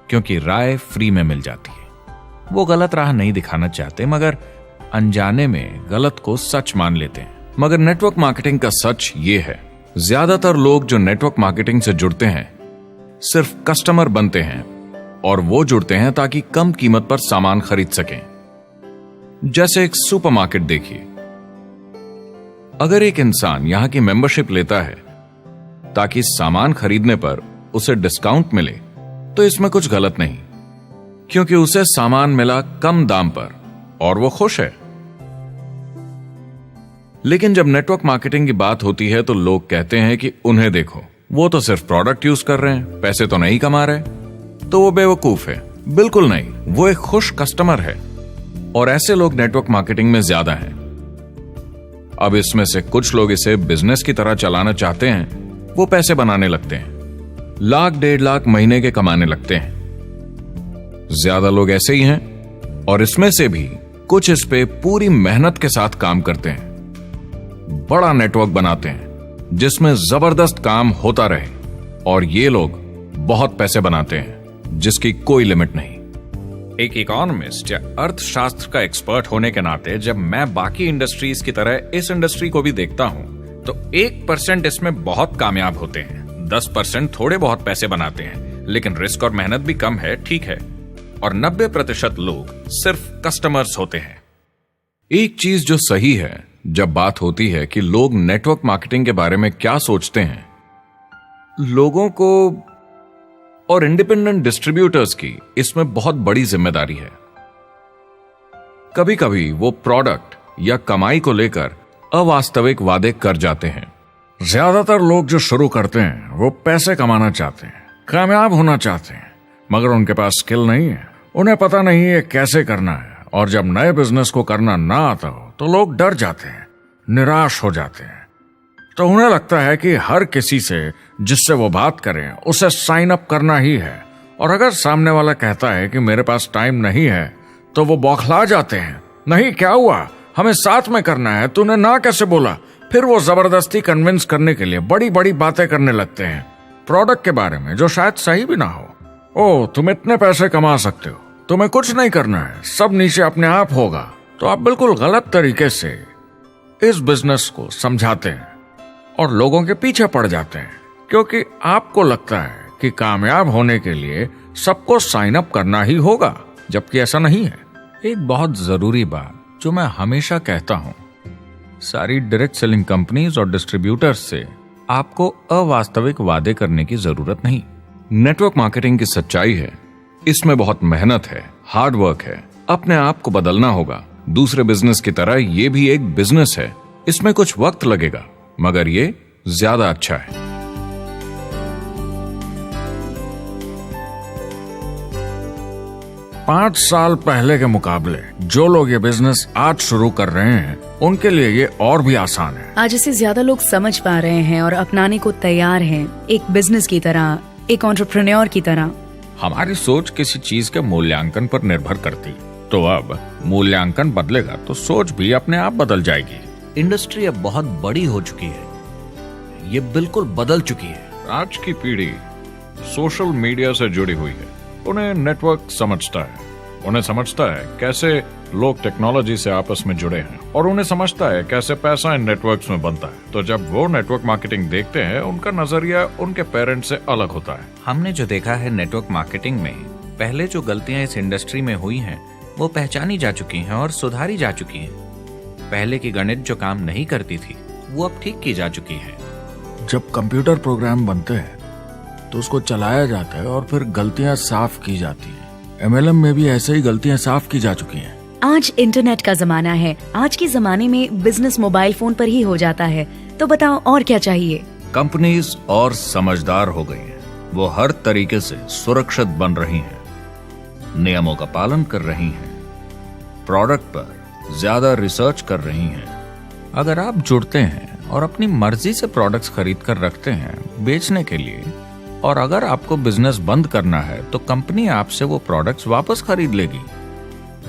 क्योंकि राय फ्री में मिल जाती है। वो गलत राह नहीं दिखाना चाहते, मगर अनजाने में गलत को सच मान लेते हैं। मगर नेटवर्क मार्केटिंग का सच ये है, ज्यादातर लोग जो नेटवर्क मार्केटिंग से जुड़ते हैं सिर्फ कस्टमर बनते हैं, और वो जुड़ते हैं ताकि कम कीमत पर सामान खरीद सकें। जैसे एक सुपरमार्केट देखिए, अगर एक इंसान यहां की मेंबरशिप लेता है ताकि सामान खरीदने पर उसे डिस्काउंट मिले, तो इसमें कुछ गलत नहीं, क्योंकि उसे सामान मिला कम दाम पर और वो खुश है। लेकिन जब नेटवर्क मार्केटिंग की बात होती है तो लोग कहते हैं कि उन्हें देखो, वो तो सिर्फ प्रोडक्ट यूज कर रहे हैं, पैसे तो नहीं कमा रहे, तो वो बेवकूफ है। बिल्कुल नहीं, वो एक खुश कस्टमर है, और ऐसे लोग नेटवर्क मार्केटिंग में ज्यादा हैं। अब इसमें से कुछ लोग इसे बिजनेस की तरह चलाना चाहते हैं, वो पैसे बनाने लगते हैं, लाख 1.5 लाख महीने के कमाने लगते हैं। ज्यादा लोग ऐसे ही हैं, और इसमें से भी कुछ इस पे पूरी मेहनत के साथ काम करते हैं, बड़ा नेटवर्क बनाते हैं जिसमें जबरदस्त काम होता रहे, और ये लोग बहुत पैसे बनाते हैं जिसकी कोई लिमिट नहीं। एक इकोनॉमिस्ट या अर्थशास्त्र का एक्सपर्ट होने के नाते जब मैं बाकी इंडस्ट्रीज की तरह इस इंडस्ट्री को भी देखता हूं, तो 1% इसमें बहुत कामयाब होते हैं, 10% थोड़े बहुत पैसे बनाते हैं, लेकिन रिस्क और मेहनत भी कम है, ठीक है, और 90% लोग सिर्फ कस्टमर्स होते हैं। एक चीज जो सही है जब बात होती है कि लोग नेटवर्क मार्केटिंग के बारे में क्या सोचते हैं, लोगों को और इंडिपेंडेंट डिस्ट्रीब्यूटर्स की इसमें बहुत बड़ी जिम्मेदारी है। कभी कभी वो प्रोडक्ट या कमाई को लेकर अवास्तविक वादे कर जाते हैं। ज्यादातर लोग जो शुरू करते हैं वो पैसे कमाना चाहते हैं, कामयाब होना चाहते हैं, मगर उनके पास स्किल नहीं है, उन्हें पता नहीं है कैसे करना है। और जब नए बिजनेस को करना ना आता हो तो लोग डर जाते हैं, निराश हो जाते हैं। तो उन्हें लगता है कि हर किसी से जिससे वो बात करें उसे साइन अप करना ही है। और अगर सामने वाला कहता है कि मेरे पास टाइम नहीं है तो वो बौखला जाते हैं। नहीं, क्या हुआ, हमें साथ में करना है, तूने ना कैसे बोला। फिर वो जबरदस्ती कन्विंस करने के लिए बड़ी बड़ी बातें करने लगते हैं प्रोडक्ट के बारे में, जो शायद सही भी ना हो। ओह, तुम इतने पैसे कमा सकते हो, तुम्हें कुछ नहीं करना है, सब नीचे अपने आप होगा। तो आप बिल्कुल गलत तरीके से इस बिजनेस को समझाते हैं और लोगों के पीछे पड़ जाते हैं, क्योंकि आपको लगता है कि कामयाब होने के लिए सबको साइन अप करना ही होगा, जबकि ऐसा नहीं है। एक बहुत जरूरी बात जो मैं हमेशा कहता हूं, सारी डायरेक्ट सेलिंग कंपनीज और डिस्ट्रीब्यूटर्स से आपको अवास्तविक वादे करने की जरूरत नहीं। नेटवर्क मार्केटिंग की सच्चाई है, इसमें बहुत मेहनत है, हार्ड वर्क है, अपने आप को बदलना होगा। दूसरे बिजनेस की तरह ये भी एक बिजनेस है, इसमें कुछ वक्त लगेगा, मगर ये ज्यादा अच्छा है। 5 साल पहले के मुकाबले जो लोग ये बिजनेस आज शुरू कर रहे हैं उनके लिए ये और भी आसान है। आज इसे ज्यादा लोग समझ पा रहे हैं और अपनाने को तैयार हैं, एक बिजनेस की तरह, एक एंटरप्रेन्योर की तरह। हमारी सोच किसी चीज के मूल्यांकन पर निर्भर करती, तो अब मूल्यांकन बदलेगा तो सोच भी अपने आप बदल जाएगी। इंडस्ट्री अब बहुत बड़ी हो चुकी है, ये बिल्कुल बदल चुकी है। आज की पीढ़ी सोशल मीडिया से जुड़ी हुई है, उन्हें नेटवर्क समझता है, उन्हें समझता है कैसे लोग टेक्नोलॉजी से आपस में जुड़े हैं, और उन्हें समझता है कैसे पैसा इन नेटवर्क्स में बनता है। तो जब वो नेटवर्क मार्केटिंग देखते हैं, उनका नजरिया उनके पेरेंट्स से अलग होता है। हमने जो देखा है नेटवर्क मार्केटिंग में, पहले जो गलतियां इस इंडस्ट्री में हुई हैं वो पहचानी जा चुकी हैं और सुधारी जा चुकी हैं। पहले की गणित जो काम नहीं करती थी वो अब ठीक की जा चुकी है। जब कंप्यूटर प्रोग्राम बनते हैं तो उसको चलाया जाता है और फिर गलतियां साफ की जाती हैं। MLM में भी ऐसे ही गलतियां साफ की जा चुकी हैं। आज इंटरनेट का जमाना है, आज के जमाने में बिजनेस मोबाइल फोन पर ही हो जाता है। तो बताओ और क्या चाहिए। कंपनीज और समझदार हो गई हैं, वो हर तरीके से सुरक्षित बन रही हैं, नियमों का पालन कर रही हैं, प्रोडक्ट पर ज्यादा रिसर्च कर रही हैं। अगर आप जुड़ते हैं और अपनी मर्जी से प्रोडक्ट्स खरीद कर रखते हैं बेचने के लिए, और अगर आपको बिजनेस बंद करना है तो कंपनी आपसे वो प्रोडक्ट्स वापस खरीद लेगी।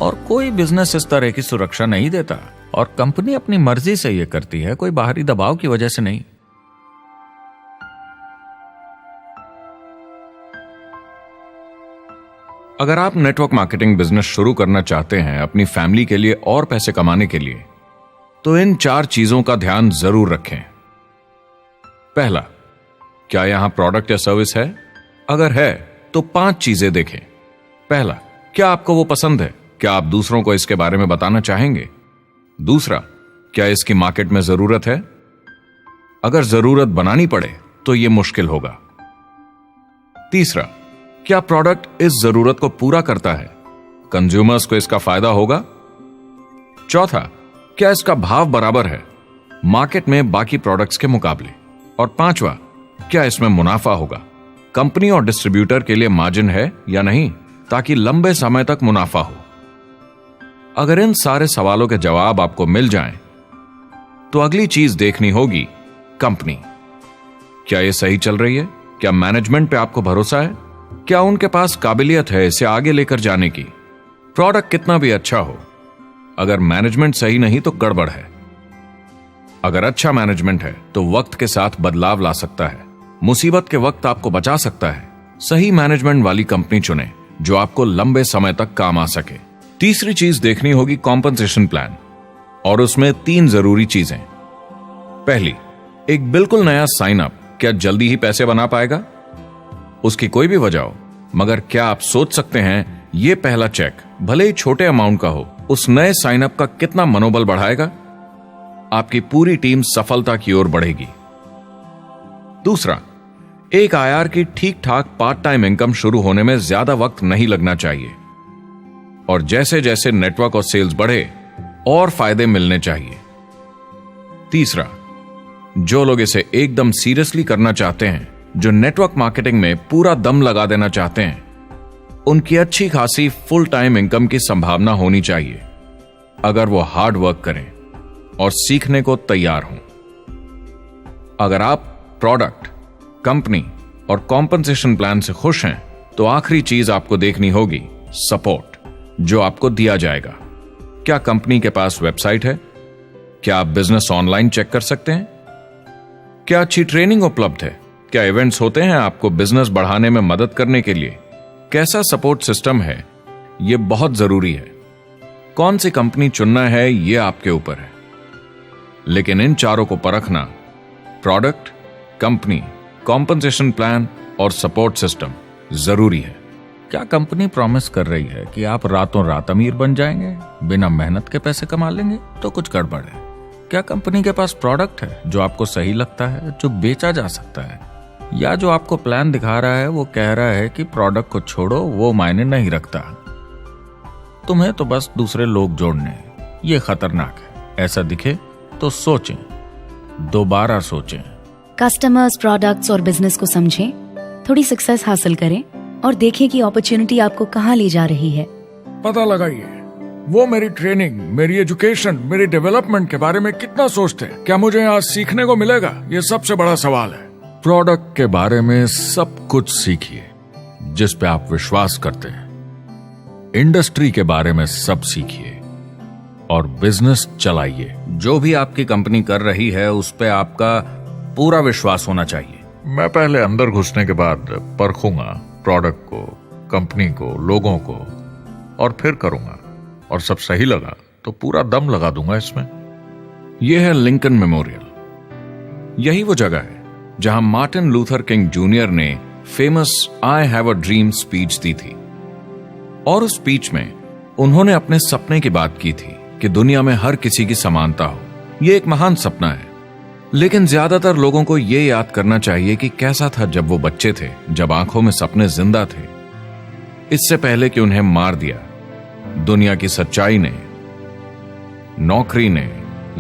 और कोई बिजनेस इस तरह की सुरक्षा नहीं देता, और कंपनी अपनी मर्जी से ये करती है, कोई बाहरी दबाव की वजह से नहीं। अगर आप नेटवर्क मार्केटिंग बिजनेस शुरू करना चाहते हैं अपनी फैमिली के लिए और पैसे कमाने के लिए, तो इन 4 चीजों का ध्यान जरूर रखें। पहला, क्या यहां प्रोडक्ट या सर्विस है? अगर है तो 5 चीजें देखें। पहला, क्या आपको वो पसंद है? क्या आप दूसरों को इसके बारे में बताना चाहेंगे? दूसरा, क्या इसकी मार्केट में जरूरत है? अगर जरूरत बनानी पड़े तो यह मुश्किल होगा। तीसरा, क्या प्रोडक्ट इस जरूरत को पूरा करता है? कंज्यूमर्स को इसका फायदा होगा? चौथा, क्या इसका भाव बराबर है मार्केट में बाकी प्रोडक्ट्स के मुकाबले? और पांचवा, क्या इसमें मुनाफा होगा? कंपनी और डिस्ट्रीब्यूटर के लिए मार्जिन है या नहीं, ताकि लंबे समय तक मुनाफा हो। अगर इन सारे सवालों के जवाब आपको मिल जाएं, तो अगली चीज देखनी होगी कंपनी। क्या यह सही चल रही है? क्या मैनेजमेंट पे आपको भरोसा है? क्या उनके पास काबिलियत है इसे आगे लेकर जाने की? प्रोडक्ट कितना भी अच्छा हो, अगर मैनेजमेंट सही नहीं तो गड़बड़ है। अगर अच्छा मैनेजमेंट है तो वक्त के साथ बदलाव ला सकता है, मुसीबत के वक्त आपको बचा सकता है। सही मैनेजमेंट वाली कंपनी चुनें जो आपको लंबे समय तक काम आ सके। तीसरी चीज देखनी होगी कॉम्पनसेशन प्लान, और उसमें 3 जरूरी चीजें। पहली, एक बिल्कुल नया साइन अप क्या जल्दी ही पैसे बना पाएगा? उसकी कोई भी वजह हो, मगर क्या आप सोच सकते हैं यह पहला चेक, भले ही छोटे अमाउंट का हो, उस नए साइन अप का कितना मनोबल बढ़ाएगा? आपकी पूरी टीम सफलता की ओर बढ़ेगी। दूसरा, एक IR की ठीक ठाक पार्ट टाइम इनकम शुरू होने में ज्यादा वक्त नहीं लगना चाहिए, और जैसे जैसे नेटवर्क और सेल्स बढ़े और फायदे मिलने चाहिए। तीसरा, जो लोग इसे एकदम सीरियसली करना चाहते हैं, जो नेटवर्क मार्केटिंग में पूरा दम लगा देना चाहते हैं, उनकी अच्छी खासी फुल टाइम इनकम की संभावना होनी चाहिए अगर वो हार्ड वर्क करें और सीखने को तैयार हों। अगर आप प्रोडक्ट, कंपनी और कॉम्पनसेशन प्लान से खुश हैं तो आखिरी चीज आपको देखनी होगी सपोर्ट जो आपको दिया जाएगा। क्या कंपनी के पास वेबसाइट है? क्या आप बिजनेस ऑनलाइन चेक कर सकते हैं? क्या अच्छी ट्रेनिंग उपलब्ध है? क्या इवेंट्स होते हैं आपको बिजनेस बढ़ाने में मदद करने के लिए? कैसा सपोर्ट सिस्टम है? यह बहुत जरूरी है। कौन सी कंपनी चुनना है यह आपके ऊपर है, लेकिन इन चारों को परखना, प्रोडक्ट, कंपनी, कॉम्पनसेशन प्लान और सपोर्ट सिस्टम, जरूरी है। क्या कंपनी प्रॉमिस कर रही है कि आप रातों रात अमीर बन जाएंगे, बिना मेहनत के पैसे कमा लेंगे? तो कुछ गड़बड़ है। क्या कंपनी के पास प्रोडक्ट है जो आपको सही लगता है, जो बेचा जा सकता है? या जो आपको प्लान दिखा रहा है वो कह रहा है कि प्रोडक्ट को छोड़ो, वो मायने नहीं रखता, तुम्हें तो बस दूसरे लोग जोड़ने हैं। ये खतरनाक है। ऐसा दिखे तो सोचें, दोबारा सोचें। कस्टमर्स, प्रोडक्ट्स और बिजनेस को समझें, थोड़ी सक्सेस हासिल करें और देखें कि अपॉर्चुनिटी आपको कहां ले जा रही है। पता लगाइए वो मेरी ट्रेनिंग, मेरी एजुकेशन, मेरी डेवलपमेंट के बारे में कितना सोचते हैं। क्या मुझे यहाँ सीखने को मिलेगा? ये सबसे बड़ा सवाल है। प्रोडक्ट के बारे में सब कुछ सीखिए जिस पे आप विश्वास करते हैं। इंडस्ट्री के बारे में सब सीखिए और बिजनेस चलाइए। जो भी आपकी कंपनी कर रही है उस पे आपका पूरा विश्वास होना चाहिए। मैं पहले अंदर घुसने के बाद परखूंगा प्रोडक्ट को, कंपनी को, लोगों को, और फिर करूंगा। और सब सही लगा तो पूरा दम लगा दूंगा इसमें। यह है लिंकन मेमोरियल। यही वो जगह है जहां मार्टिन लूथर किंग जूनियर ने famous I have a dream speech दी थी। और उस स्पीच में उन्होंने अपने सपने की बात की थी कि दुनिया में हर किसी की समानता हो। यह एक महान सपना है, लेकिन ज्यादातर लोगों को यह याद करना चाहिए कि कैसा था जब वो बच्चे थे, जब आंखों में सपने जिंदा थे। इससे पहले कि उन्हें मार दिया दुनिया की सच्चाई ने, नौकरी ने,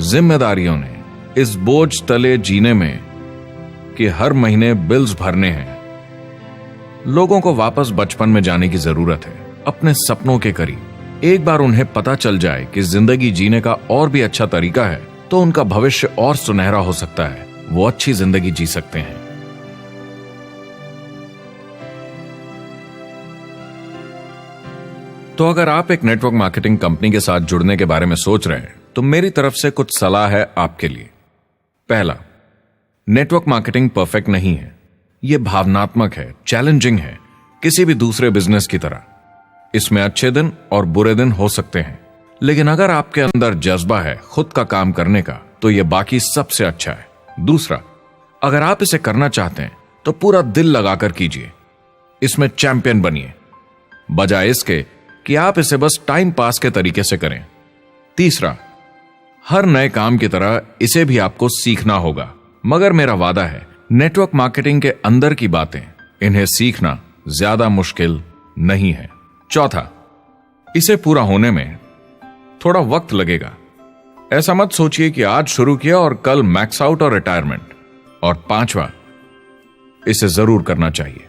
जिम्मेदारियों ने, इस बोझ तले जीने में कि हर महीने बिल्स भरने हैं। लोगों को वापस बचपन में जाने की जरूरत है, अपने सपनों के करीब। एक बार उन्हें पता चल जाए कि जिंदगी जीने का और भी अच्छा तरीका है तो उनका भविष्य और सुनहरा हो सकता है। वो अच्छी जिंदगी जी सकते हैं। तो अगर आप एक नेटवर्क मार्केटिंग कंपनी के साथ जुड़ने के बारे में सोच रहे हैं तो मेरी तरफ से कुछ सलाह है आपके लिए। पहला, नेटवर्क मार्केटिंग परफेक्ट नहीं है। यह भावनात्मक है, चैलेंजिंग है, किसी भी दूसरे बिजनेस की तरह। इसमें अच्छे दिन और बुरे दिन हो सकते हैं, लेकिन अगर आपके अंदर जज्बा है खुद का काम करने का तो यह बाकी सबसे अच्छा है। दूसरा, अगर आप इसे करना चाहते हैं तो पूरा दिल लगाकर कीजिए। इसमें चैंपियन बनिए, बजाय इसके कि आप इसे बस टाइम पास के तरीके से करें। तीसरा, हर नए काम की तरह इसे भी आपको सीखना होगा, मगर मेरा वादा है नेटवर्क मार्केटिंग के अंदर की बातें, इन्हें सीखना ज्यादा मुश्किल नहीं है। चौथा, इसे पूरा होने में थोड़ा वक्त लगेगा। ऐसा मत सोचिए कि आज शुरू किया और कल मैक्स आउट और रिटायरमेंट। और पांचवा, इसे जरूर करना चाहिए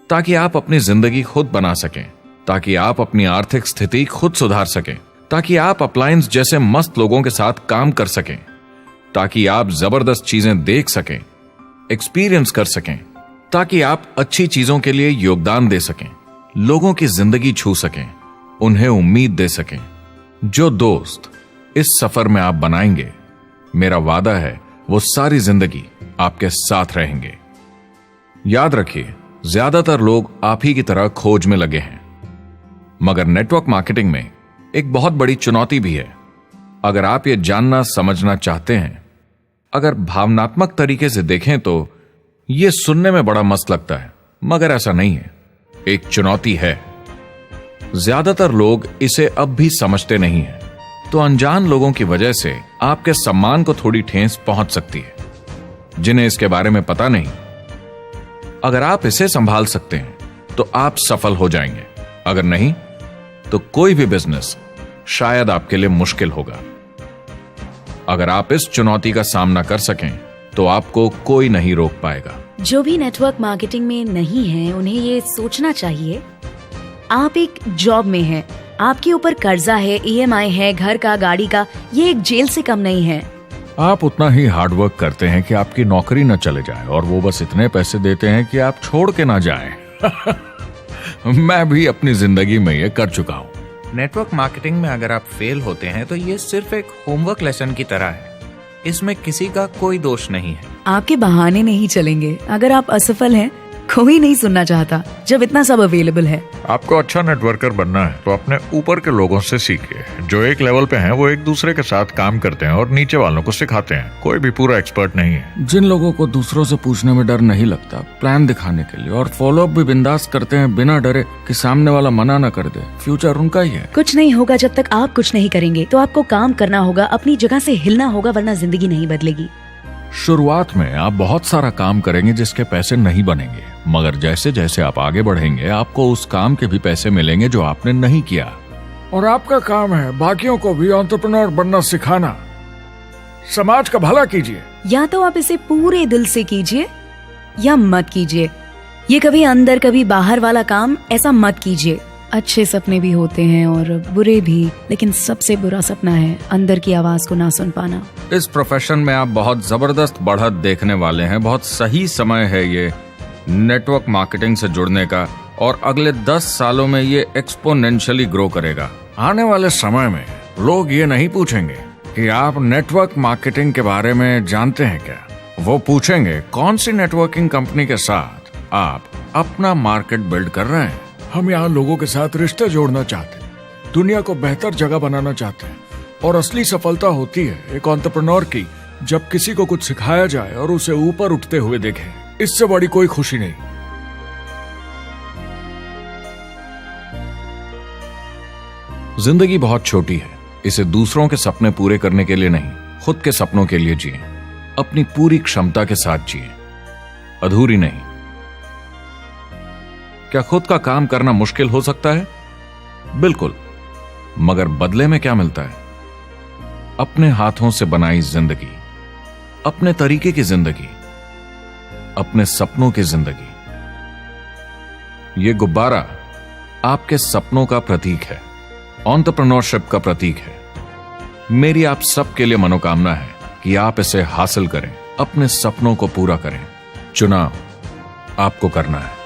ताकि आप अपनी जिंदगी खुद बना सकें, ताकि आप अपनी आर्थिक स्थिति खुद सुधार सकें, ताकि आप अप्लायंस जैसे मस्त लोगों के साथ काम कर सकें, ताकि आप जबरदस्त चीजें देख सकें, एक्सपीरियंस कर सकें, ताकि आप अच्छी चीजों के लिए योगदान दे सकें, लोगों की जिंदगी छू सकें, उन्हें उम्मीद दे सकें। जो दोस्त इस सफर में आप बनाएंगे, मेरा वादा है वो सारी जिंदगी आपके साथ रहेंगे। याद रखिए, ज्यादातर लोग आप ही की तरह खोज में लगे हैं, मगर नेटवर्क मार्केटिंग में एक बहुत बड़ी चुनौती भी है। अगर आप ये जानना समझना चाहते हैं, अगर भावनात्मक तरीके से देखें तो यह सुनने में बड़ा मस्त लगता है, मगर ऐसा नहीं है। एक चुनौती है। ज्यादातर लोग इसे अब भी समझते नहीं हैं, तो अनजान लोगों की वजह से आपके सम्मान को थोड़ी ठेस पहुंच सकती है, जिन्हें इसके बारे में पता नहीं। अगर आप इसे संभाल सकते हैं तो आप सफल हो जाएंगे, अगर नहीं तो कोई भी बिजनेस शायद आपके लिए मुश्किल होगा। अगर आप इस चुनौती का सामना कर सकें तो आपको कोई नहीं रोक पाएगा। जो भी नेटवर्क मार्केटिंग में नहीं है उन्हें ये सोचना चाहिए आप एक जॉब में हैं, आपके ऊपर कर्जा है, EMI है, घर का, गाड़ी का, ये एक जेल से कम नहीं है। आप उतना ही हार्डवर्क करते हैं कि आपकी नौकरी न चले जाए और वो बस इतने पैसे देते हैं कि आप छोड़ के ना जाएं। मैं भी अपनी जिंदगी में ये कर चुका हूँ। नेटवर्क मार्केटिंग में अगर आप फेल होते हैं तो ये सिर्फ एक होमवर्क लेसन की तरह है। इसमें किसी का कोई दोष नहीं है। आपके बहाने नहीं चलेंगे। अगर आप असफल हैं, कोई नहीं सुनना चाहता जब इतना सब अवेलेबल है। आपको अच्छा नेटवर्कर बनना है तो अपने ऊपर के लोगों से सीखिए। जो एक लेवल पे हैं वो एक दूसरे के साथ काम करते हैं और नीचे वालों को सिखाते हैं। कोई भी पूरा एक्सपर्ट नहीं है। जिन लोगों को दूसरों से पूछने में डर नहीं लगता, प्लान दिखाने के लिए और फॉलो अप भी बिंदास करते हैं बिना डरे कि सामने वाला मना न कर दे, फ्यूचर उनका ही है। कुछ नहीं होगा जब तक आप कुछ नहीं करेंगे। तो आपको काम करना होगा, अपनी जगह से हिलना होगा, वरना जिंदगी नहीं बदलेगी। शुरुआत में आप बहुत सारा काम करेंगे जिसके पैसे नहीं बनेंगे, मगर जैसे जैसे आप आगे बढ़ेंगे आपको उस काम के भी पैसे मिलेंगे जो आपने नहीं किया। और आपका काम है बाकियों को भी एंटरप्रेन्योर बनना सिखाना। समाज का भला कीजिए। या तो आप इसे पूरे दिल से कीजिए या मत कीजिए। ये कभी अंदर कभी बाहर वाला काम ऐसा मत कीजिए। अच्छे सपने भी होते हैं और बुरे भी, लेकिन सबसे बुरा सपना है अंदर की आवाज को ना सुन पाना। इस प्रोफेशन में आप बहुत जबरदस्त बढ़त देखने वाले हैं। बहुत सही समय है ये नेटवर्क मार्केटिंग से जुड़ने का और अगले 10 सालों में ये एक्सपोनेंशियली ग्रो करेगा। आने वाले समय में लोग ये नहीं पूछेंगे कि आप नेटवर्क मार्केटिंग के बारे में जानते हैं क्या। वो पूछेंगे कौन सी नेटवर्किंग कंपनी के साथ आप अपना मार्केट बिल्ड कर रहे हैं। हम यहाँ लोगों के साथ रिश्ते जोड़ना चाहते हैं, दुनिया को बेहतर जगह बनाना चाहते हैं। और असली सफलता होती है एक एंटरप्रेन्योर की जब किसी को कुछ सिखाया जाए और उसे ऊपर उठते हुए देखे। इससे बड़ी कोई खुशी नहीं। जिंदगी बहुत छोटी है। इसे दूसरों के सपने पूरे करने के लिए नहीं, खुद के सपनों के लिए जिए। अपनी पूरी क्षमता के साथ जिए, अधूरी नहीं। क्या खुद का काम करना मुश्किल हो सकता है? बिल्कुल, मगर बदले में क्या मिलता है? अपने हाथों से बनाई जिंदगी, अपने तरीके की जिंदगी, अपने सपनों की जिंदगी। ये गुब्बारा आपके सपनों का प्रतीक है, एंटरप्रेन्योरशिप का प्रतीक है। मेरी आप सबके लिए मनोकामना है कि आप इसे हासिल करें, अपने सपनों को पूरा करें। चुनाव आपको करना है।